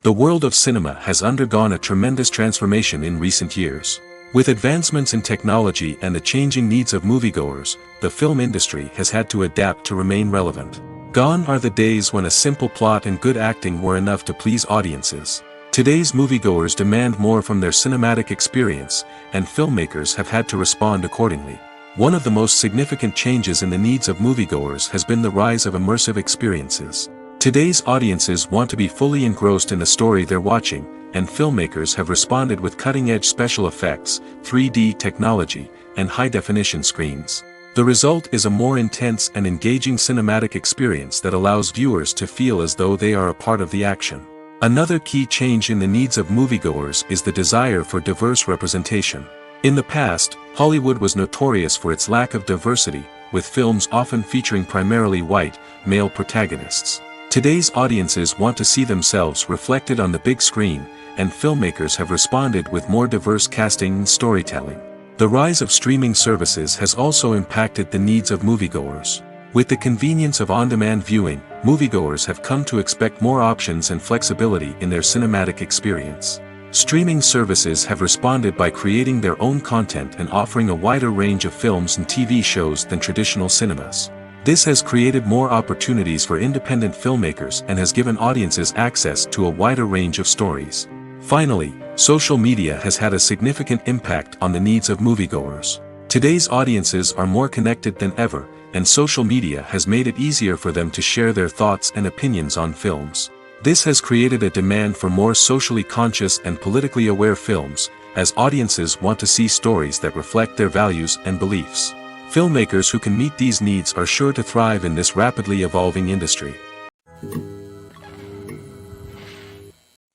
The world of cinema has undergone a tremendous transformation in recent years. With advancements in technology and the changing needs of moviegoers, the film industry has had to adapt to remain relevant. Gone are the days when a simple plot and good acting were enough to please audiences. Today's moviegoers demand more from their cinematic experience, and filmmakers have had to respond accordingly. One of the most significant changes in the needs of moviegoers has been the rise of immersive experiences. Today's audiences want to be fully engrossed in the story they're watching, and filmmakers have responded with cutting-edge special effects, 3D technology, and high-definition screens. The result is a more intense and engaging cinematic experience that allows viewers to feel as though they are a part of the action. Another key change in the needs of moviegoers is the desire for diverse representation. In the past, Hollywood was notorious for its lack of diversity, with films often featuring primarily white, male protagonists. Today's audiences want to see themselves reflected on the big screen, and filmmakers have responded with more diverse casting and storytelling. The rise of streaming services has also impacted the needs of moviegoers. With the convenience of on-demand viewing, moviegoers have come to expect more options and flexibility in their cinematic experience. Streaming services have responded by creating their own content and offering a wider range of films and TV shows than traditional cinemas. This has created more opportunities for independent filmmakers and has given audiences access to a wider range of stories. Finally, social media has had a significant impact on the needs of moviegoers. Today's audiences are more connected than ever, and social media has made it easier for them to share their thoughts and opinions on films. This has created a demand for more socially conscious and politically aware films, as audiences want to see stories that reflect their values and beliefs. Filmmakers who can meet these needs are sure to thrive in this rapidly evolving industry.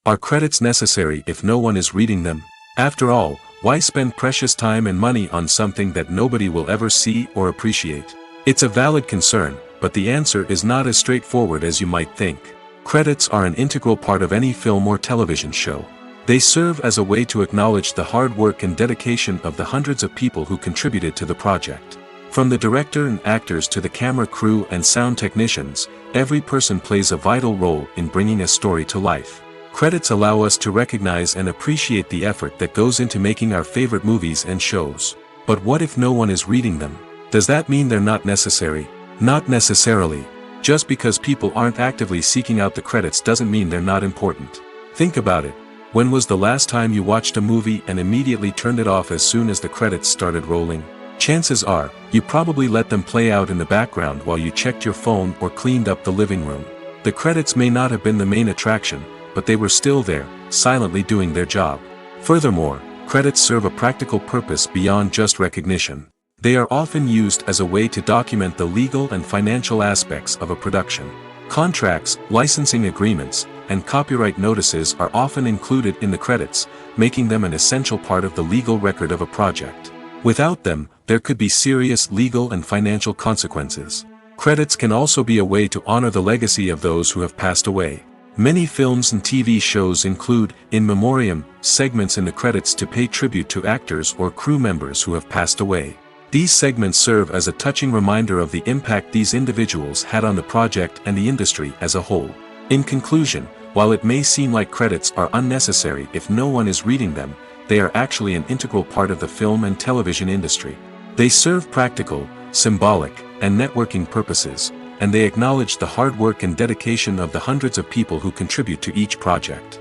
Are credits necessary if no one is reading them? After all, why spend precious time and money on something that nobody will ever see or appreciate? It's a valid concern, but the answer is not as straightforward as you might think. Credits are an integral part of any film or television show. They serve as a way to acknowledge the hard work and dedication of the hundreds of people who contributed to the project. From the director and actors to the camera crew and sound technicians, every person plays a vital role in bringing a story to life. Credits allow us to recognize and appreciate the effort that goes into making our favorite movies and shows. But what if no one is reading them? Does that mean they're not necessary? Not necessarily. Just because people aren't actively seeking out the credits doesn't mean they're not important. Think about it. When was the last time you watched a movie and immediately turned it off as soon as the credits started rolling? Chances are, you probably let them play out in the background while you checked your phone or cleaned up the living room. The credits may not have been the main attraction, but they were still there, silently doing their job. Furthermore, credits serve a practical purpose beyond just recognition. They are often used as a way to document the legal and financial aspects of a production. Contracts, licensing agreements, and copyright notices are often included in the credits, making them an essential part of the legal record of a project. Without them, there could be serious legal and financial consequences. Credits can also be a way to honor the legacy of those who have passed away. Many films and TV shows include, in memoriam, segments in the credits to pay tribute to actors or crew members who have passed away. These segments serve as a touching reminder of the impact these individuals had on the project and the industry as a whole. In conclusion, while it may seem like credits are unnecessary if no one is reading them, they are actually an integral part of the film and television industry. They serve practical, symbolic, and networking purposes, and they acknowledge the hard work and dedication of the hundreds of people who contribute to each project.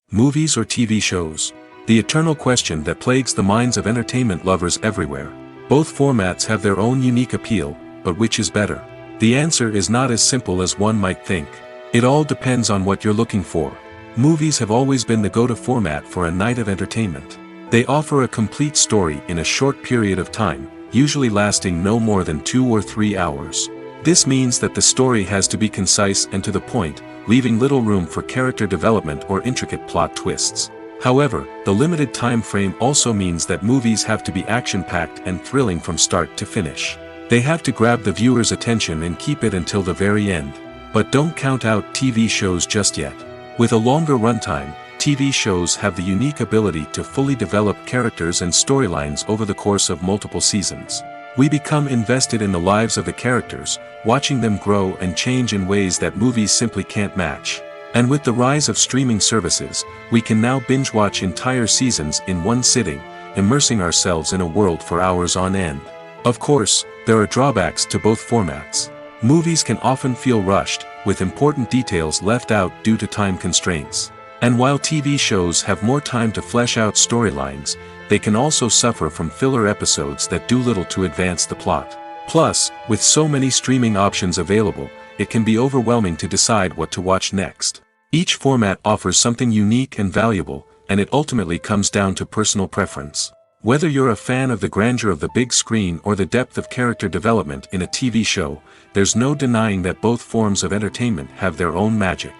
Movies or TV shows? The eternal question that plagues the minds of entertainment lovers everywhere. Both formats have their own unique appeal, but which is better? The answer is not as simple as one might think. It all depends on what you're looking for. Movies have always been the go-to format for a night of entertainment. They offer a complete story in a short period of time, usually lasting no more than 2 or 3 hours. This means that the story has to be concise and to the point, leaving little room for character development or intricate plot twists. However, the limited time frame also means that movies have to be action-packed and thrilling from start to finish. They have to grab the viewer's attention and keep it until the very end. But don't count out TV shows just yet. With a longer runtime, TV shows have the unique ability to fully develop characters and storylines over the course of multiple seasons. We become invested in the lives of the characters, watching them grow and change in ways that movies simply can't match. And with the rise of streaming services, we can now binge-watch entire seasons in one sitting, immersing ourselves in a world for hours on end. Of course, there are drawbacks to both formats. Movies can often feel rushed, with important details left out due to time constraints. And while TV shows have more time to flesh out storylines, they can also suffer from filler episodes that do little to advance the plot. Plus, with so many streaming options available, it can be overwhelming to decide what to watch next. Each format offers something unique and valuable, and it ultimately comes down to personal preference. Whether you're a fan of the grandeur of the big screen or the depth of character development in a TV show, there's no denying that both forms of entertainment have their own magic.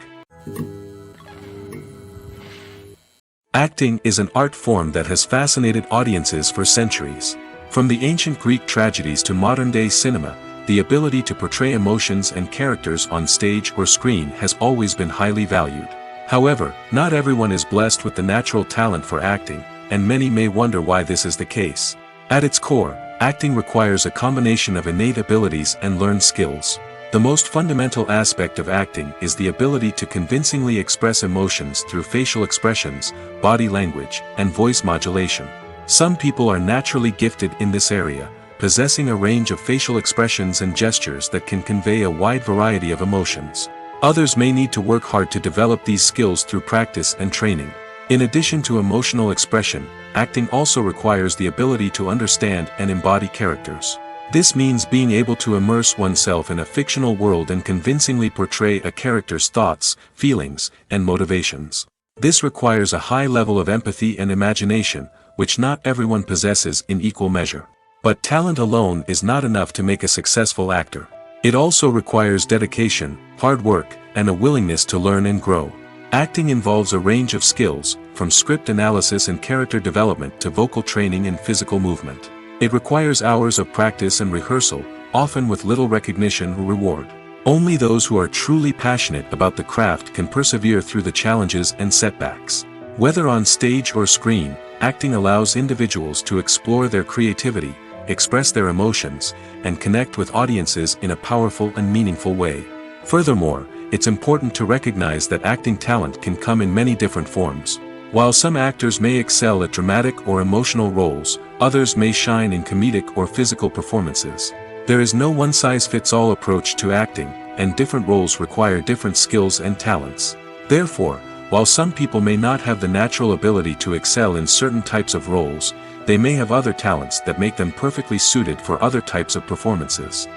Acting is an art form that has fascinated audiences for centuries. From the ancient Greek tragedies to modern-day cinema, the ability to portray emotions and characters on stage or screen has always been highly valued. However, not everyone is blessed with the natural talent for acting, and many may wonder why this is the case. At its core, acting requires a combination of innate abilities and learned skills. The most fundamental aspect of acting is the ability to convincingly express emotions through facial expressions, body language, and voice modulation. Some people are naturally gifted in this area, possessing a range of facial expressions and gestures that can convey a wide variety of emotions. Others may need to work hard to develop these skills through practice and training. In addition to emotional expression, acting also requires the ability to understand and embody characters. This means being able to immerse oneself in a fictional world and convincingly portray a character's thoughts, feelings, and motivations. This requires a high level of empathy and imagination, which not everyone possesses in equal measure. But talent alone is not enough to make a successful actor. It also requires dedication, hard work, and a willingness to learn and grow. Acting involves a range of skills, from script analysis and character development to vocal training and physical movement. It requires hours of practice and rehearsal, often with little recognition or reward. Only those who are truly passionate about the craft can persevere through the challenges and setbacks. Whether on stage or screen, acting allows individuals to explore their creativity, express their emotions, and connect with audiences in a powerful and meaningful way. Furthermore, it's important to recognize that acting talent can come in many different forms. While some actors may excel at dramatic or emotional roles, others may shine in comedic or physical performances. There is no one-size-fits-all approach to acting, and different roles require different skills and talents. Therefore, while some people may not have the natural ability to excel in certain types of roles, they may have other talents that make them perfectly suited for other types of performances.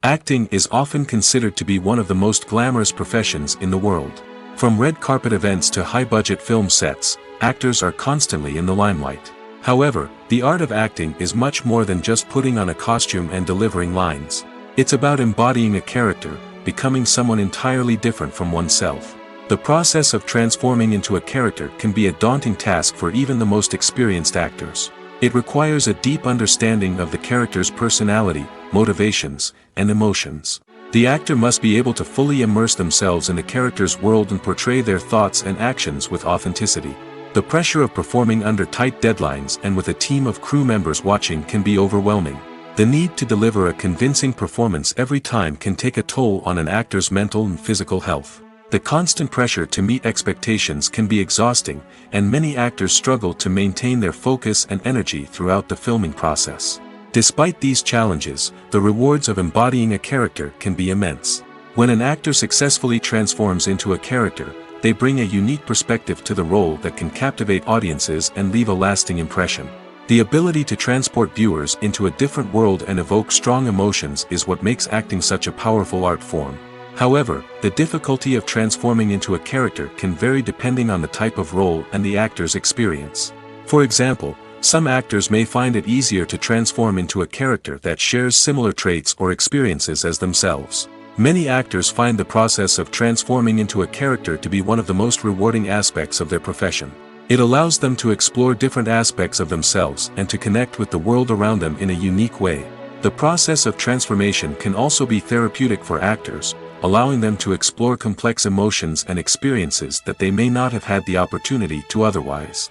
Acting is often considered to be one of the most glamorous professions in the world. From red carpet events to high-budget film sets, actors are constantly in the limelight. However, the art of acting is much more than just putting on a costume and delivering lines. It's about embodying a character, becoming someone entirely different from oneself. The process of transforming into a character can be a daunting task for even the most experienced actors. It requires a deep understanding of the character's personality, motivations, and emotions. The actor must be able to fully immerse themselves in the character's world and portray their thoughts and actions with authenticity. The pressure of performing under tight deadlines and with a team of crew members watching can be overwhelming. The need to deliver a convincing performance every time can take a toll on an actor's mental and physical health. The constant pressure to meet expectations can be exhausting, and many actors struggle to maintain their focus and energy throughout the filming process. Despite these challenges, the rewards of embodying a character can be immense. When an actor successfully transforms into a character, they bring a unique perspective to the role that can captivate audiences and leave a lasting impression. The ability to transport viewers into a different world and evoke strong emotions is what makes acting such a powerful art form. However, the difficulty of transforming into a character can vary depending on the type of role and the actor's experience. For example, some actors may find it easier to transform into a character that shares similar traits or experiences as themselves. Many actors find the process of transforming into a character to be one of the most rewarding aspects of their profession. It allows them to explore different aspects of themselves and to connect with the world around them in a unique way. The process of transformation can also be therapeutic for actors, allowing them to explore complex emotions and experiences that they may not have had the opportunity to otherwise.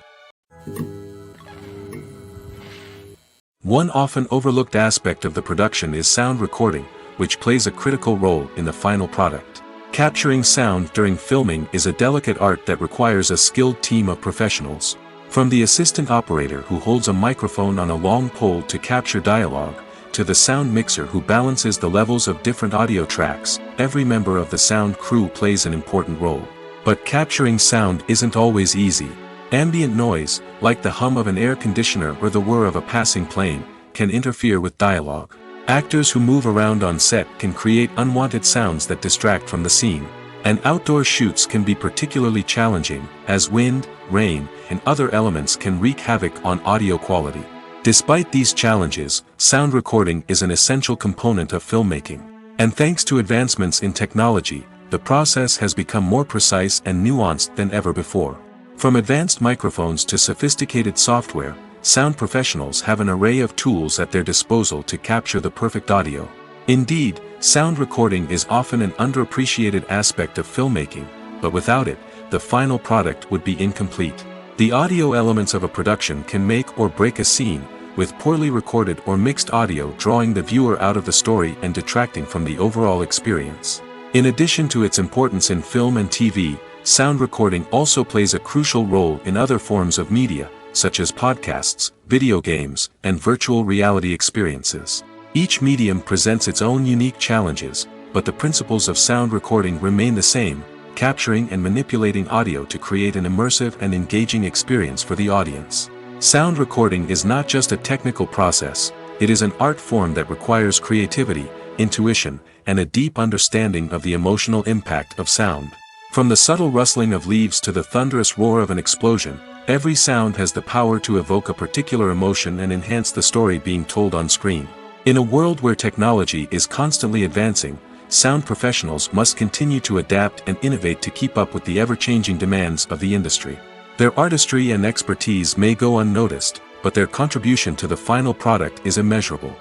One often overlooked aspect of the production is sound recording, which plays a critical role in the final product. Capturing sound during filming is a delicate art that requires a skilled team of professionals. From the assistant operator who holds a microphone on a long pole to capture dialogue, to the sound mixer who balances the levels of different audio tracks, every member of the sound crew plays an important role. But capturing sound isn't always easy. Ambient noise, like the hum of an air conditioner or the whir of a passing plane, can interfere with dialogue. Actors who move around on set can create unwanted sounds that distract from the scene. And outdoor shoots can be particularly challenging, as wind, rain, and other elements can wreak havoc on audio quality. Despite these challenges, sound recording is an essential component of filmmaking. And thanks to advancements in technology, the process has become more precise and nuanced than ever before. From advanced microphones to sophisticated software, sound professionals have an array of tools at their disposal to capture the perfect audio. Indeed, sound recording is often an underappreciated aspect of filmmaking, but without it, the final product would be incomplete. The audio elements of a production can make or break a scene, with poorly recorded or mixed audio drawing the viewer out of the story and detracting from the overall experience. In addition to its importance in film and TV, sound recording also plays a crucial role in other forms of media, such as podcasts, video games, and virtual reality experiences. Each medium presents its own unique challenges, but the principles of sound recording remain the same, capturing and manipulating audio to create an immersive and engaging experience for the audience. Sound recording is not just a technical process, it is an art form that requires creativity, intuition, and a deep understanding of the emotional impact of sound. From the subtle rustling of leaves to the thunderous roar of an explosion, every sound has the power to evoke a particular emotion and enhance the story being told on screen. In a world where technology is constantly advancing, sound professionals must continue to adapt and innovate to keep up with the ever-changing demands of the industry. Their artistry and expertise may go unnoticed, but their contribution to the final product is immeasurable.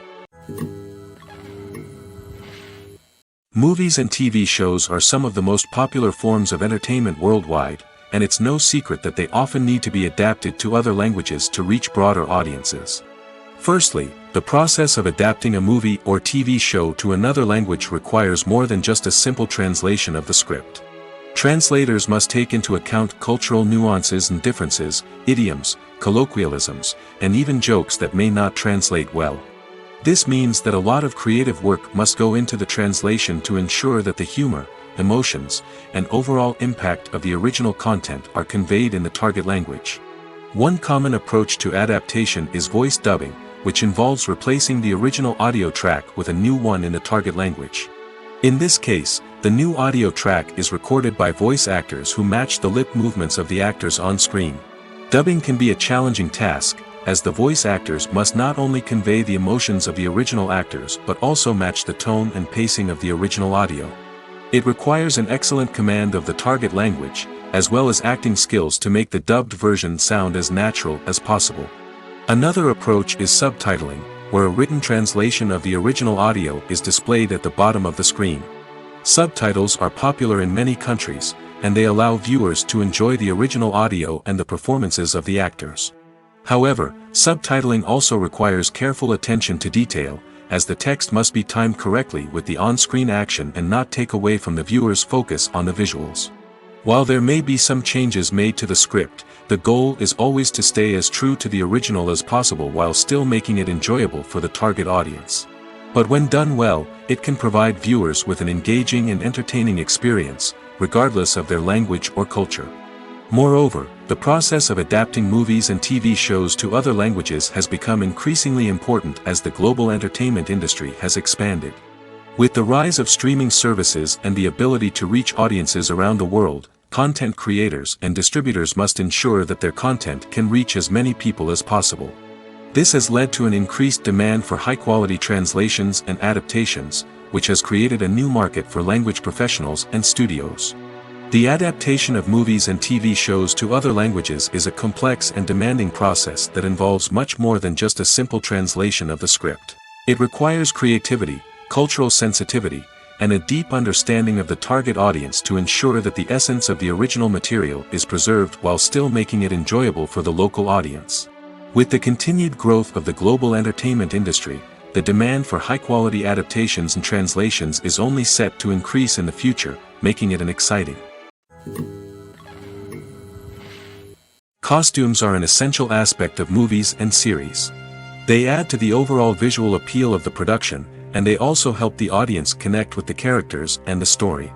Movies and TV shows are some of the most popular forms of entertainment worldwide, and it's no secret that they often need to be adapted to other languages to reach broader audiences. Firstly, the process of adapting a movie or TV show to another language requires more than just a simple translation of the script. Translators must take into account cultural nuances and differences, idioms, colloquialisms, and even jokes that may not translate well. This means that a lot of creative work must go into the translation to ensure that the humor, emotions, and overall impact of the original content are conveyed in the target language. One common approach to adaptation is voice dubbing, which involves replacing the original audio track with a new one in the target language. In this case, the new audio track is recorded by voice actors who match the lip movements of the actors on screen. Dubbing can be a challenging task, as the voice actors must not only convey the emotions of the original actors but also match the tone and pacing of the original audio. It requires an excellent command of the target language, as well as acting skills to make the dubbed version sound as natural as possible. Another approach is subtitling, where a written translation of the original audio is displayed at the bottom of the screen. Subtitles are popular in many countries, and they allow viewers to enjoy the original audio and the performances of the actors. However, subtitling also requires careful attention to detail, as the text must be timed correctly with the on-screen action and not take away from the viewer's focus on the visuals. While there may be some changes made to the script, the goal is always to stay as true to the original as possible while still making it enjoyable for the target audience. But when done well, it can provide viewers with an engaging and entertaining experience, regardless of their language or culture. Moreover, the process of adapting movies and TV shows to other languages has become increasingly important as the global entertainment industry has expanded. With the rise of streaming services and the ability to reach audiences around the world, content creators and distributors must ensure that their content can reach as many people as possible. This has led to an increased demand for high-quality translations and adaptations, which has created a new market for language professionals and studios. The adaptation of movies and TV shows to other languages is a complex and demanding process that involves much more than just a simple translation of the script. It requires creativity, cultural sensitivity, and a deep understanding of the target audience to ensure that the essence of the original material is preserved while still making it enjoyable for the local audience. With the continued growth of the global entertainment industry, the demand for high-quality adaptations and translations is only set to increase in the future, making it an exciting. Costumes are an essential aspect of movies and series. They add to the overall visual appeal of the production, and they also help the audience connect with the characters and the story.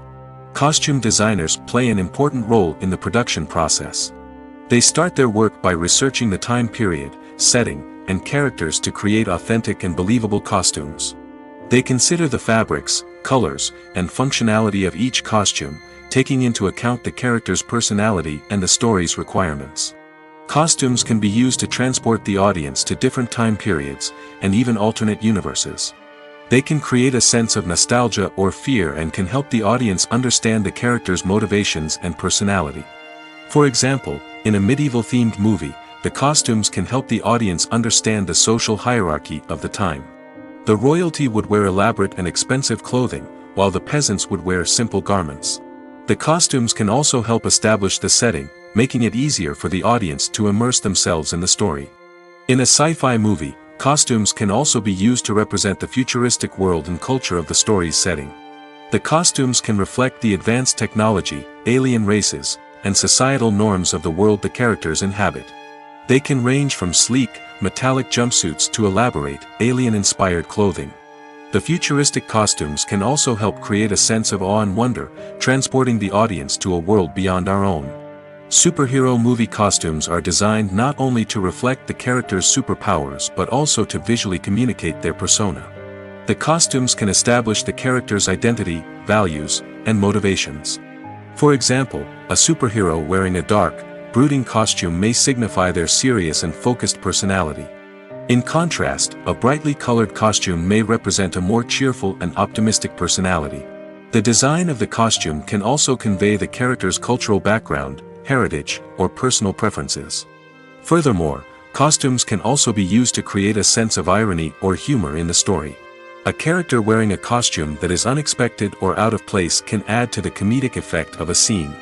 Costume designers play an important role in the production process. They start their work by researching the time period, setting, and characters to create authentic and believable costumes. They consider the fabrics, colors, and functionality of each costume, taking into account the character's personality and the story's requirements. Costumes can be used to transport the audience to different time periods, and even alternate universes. They can create a sense of nostalgia or fear and can help the audience understand the character's motivations and personality. For example, in a medieval-themed movie, the costumes can help the audience understand the social hierarchy of the time. The royalty would wear elaborate and expensive clothing, while the peasants would wear simple garments. The costumes can also help establish the setting, making it easier for the audience to immerse themselves in the story. In a sci-fi movie, costumes can also be used to represent the futuristic world and culture of the story's setting. The costumes can reflect the advanced technology, alien races, and societal norms of the world the characters inhabit. They can range from sleek, metallic jumpsuits to elaborate, alien-inspired clothing. The futuristic costumes can also help create a sense of awe and wonder, transporting the audience to a world beyond our own. Superhero movie costumes are designed not only to reflect the character's superpowers but also to visually communicate their persona. The costumes can establish the character's identity, values, and motivations. For example, a superhero wearing a dark, brooding costume may signify their serious and focused personality. In contrast, a brightly colored costume may represent a more cheerful and optimistic personality. The design of the costume can also convey the character's cultural background, heritage, or personal preferences. Furthermore, costumes can also be used to create a sense of irony or humor in the story. A character wearing a costume that is unexpected or out of place can add to the comedic effect of a scene.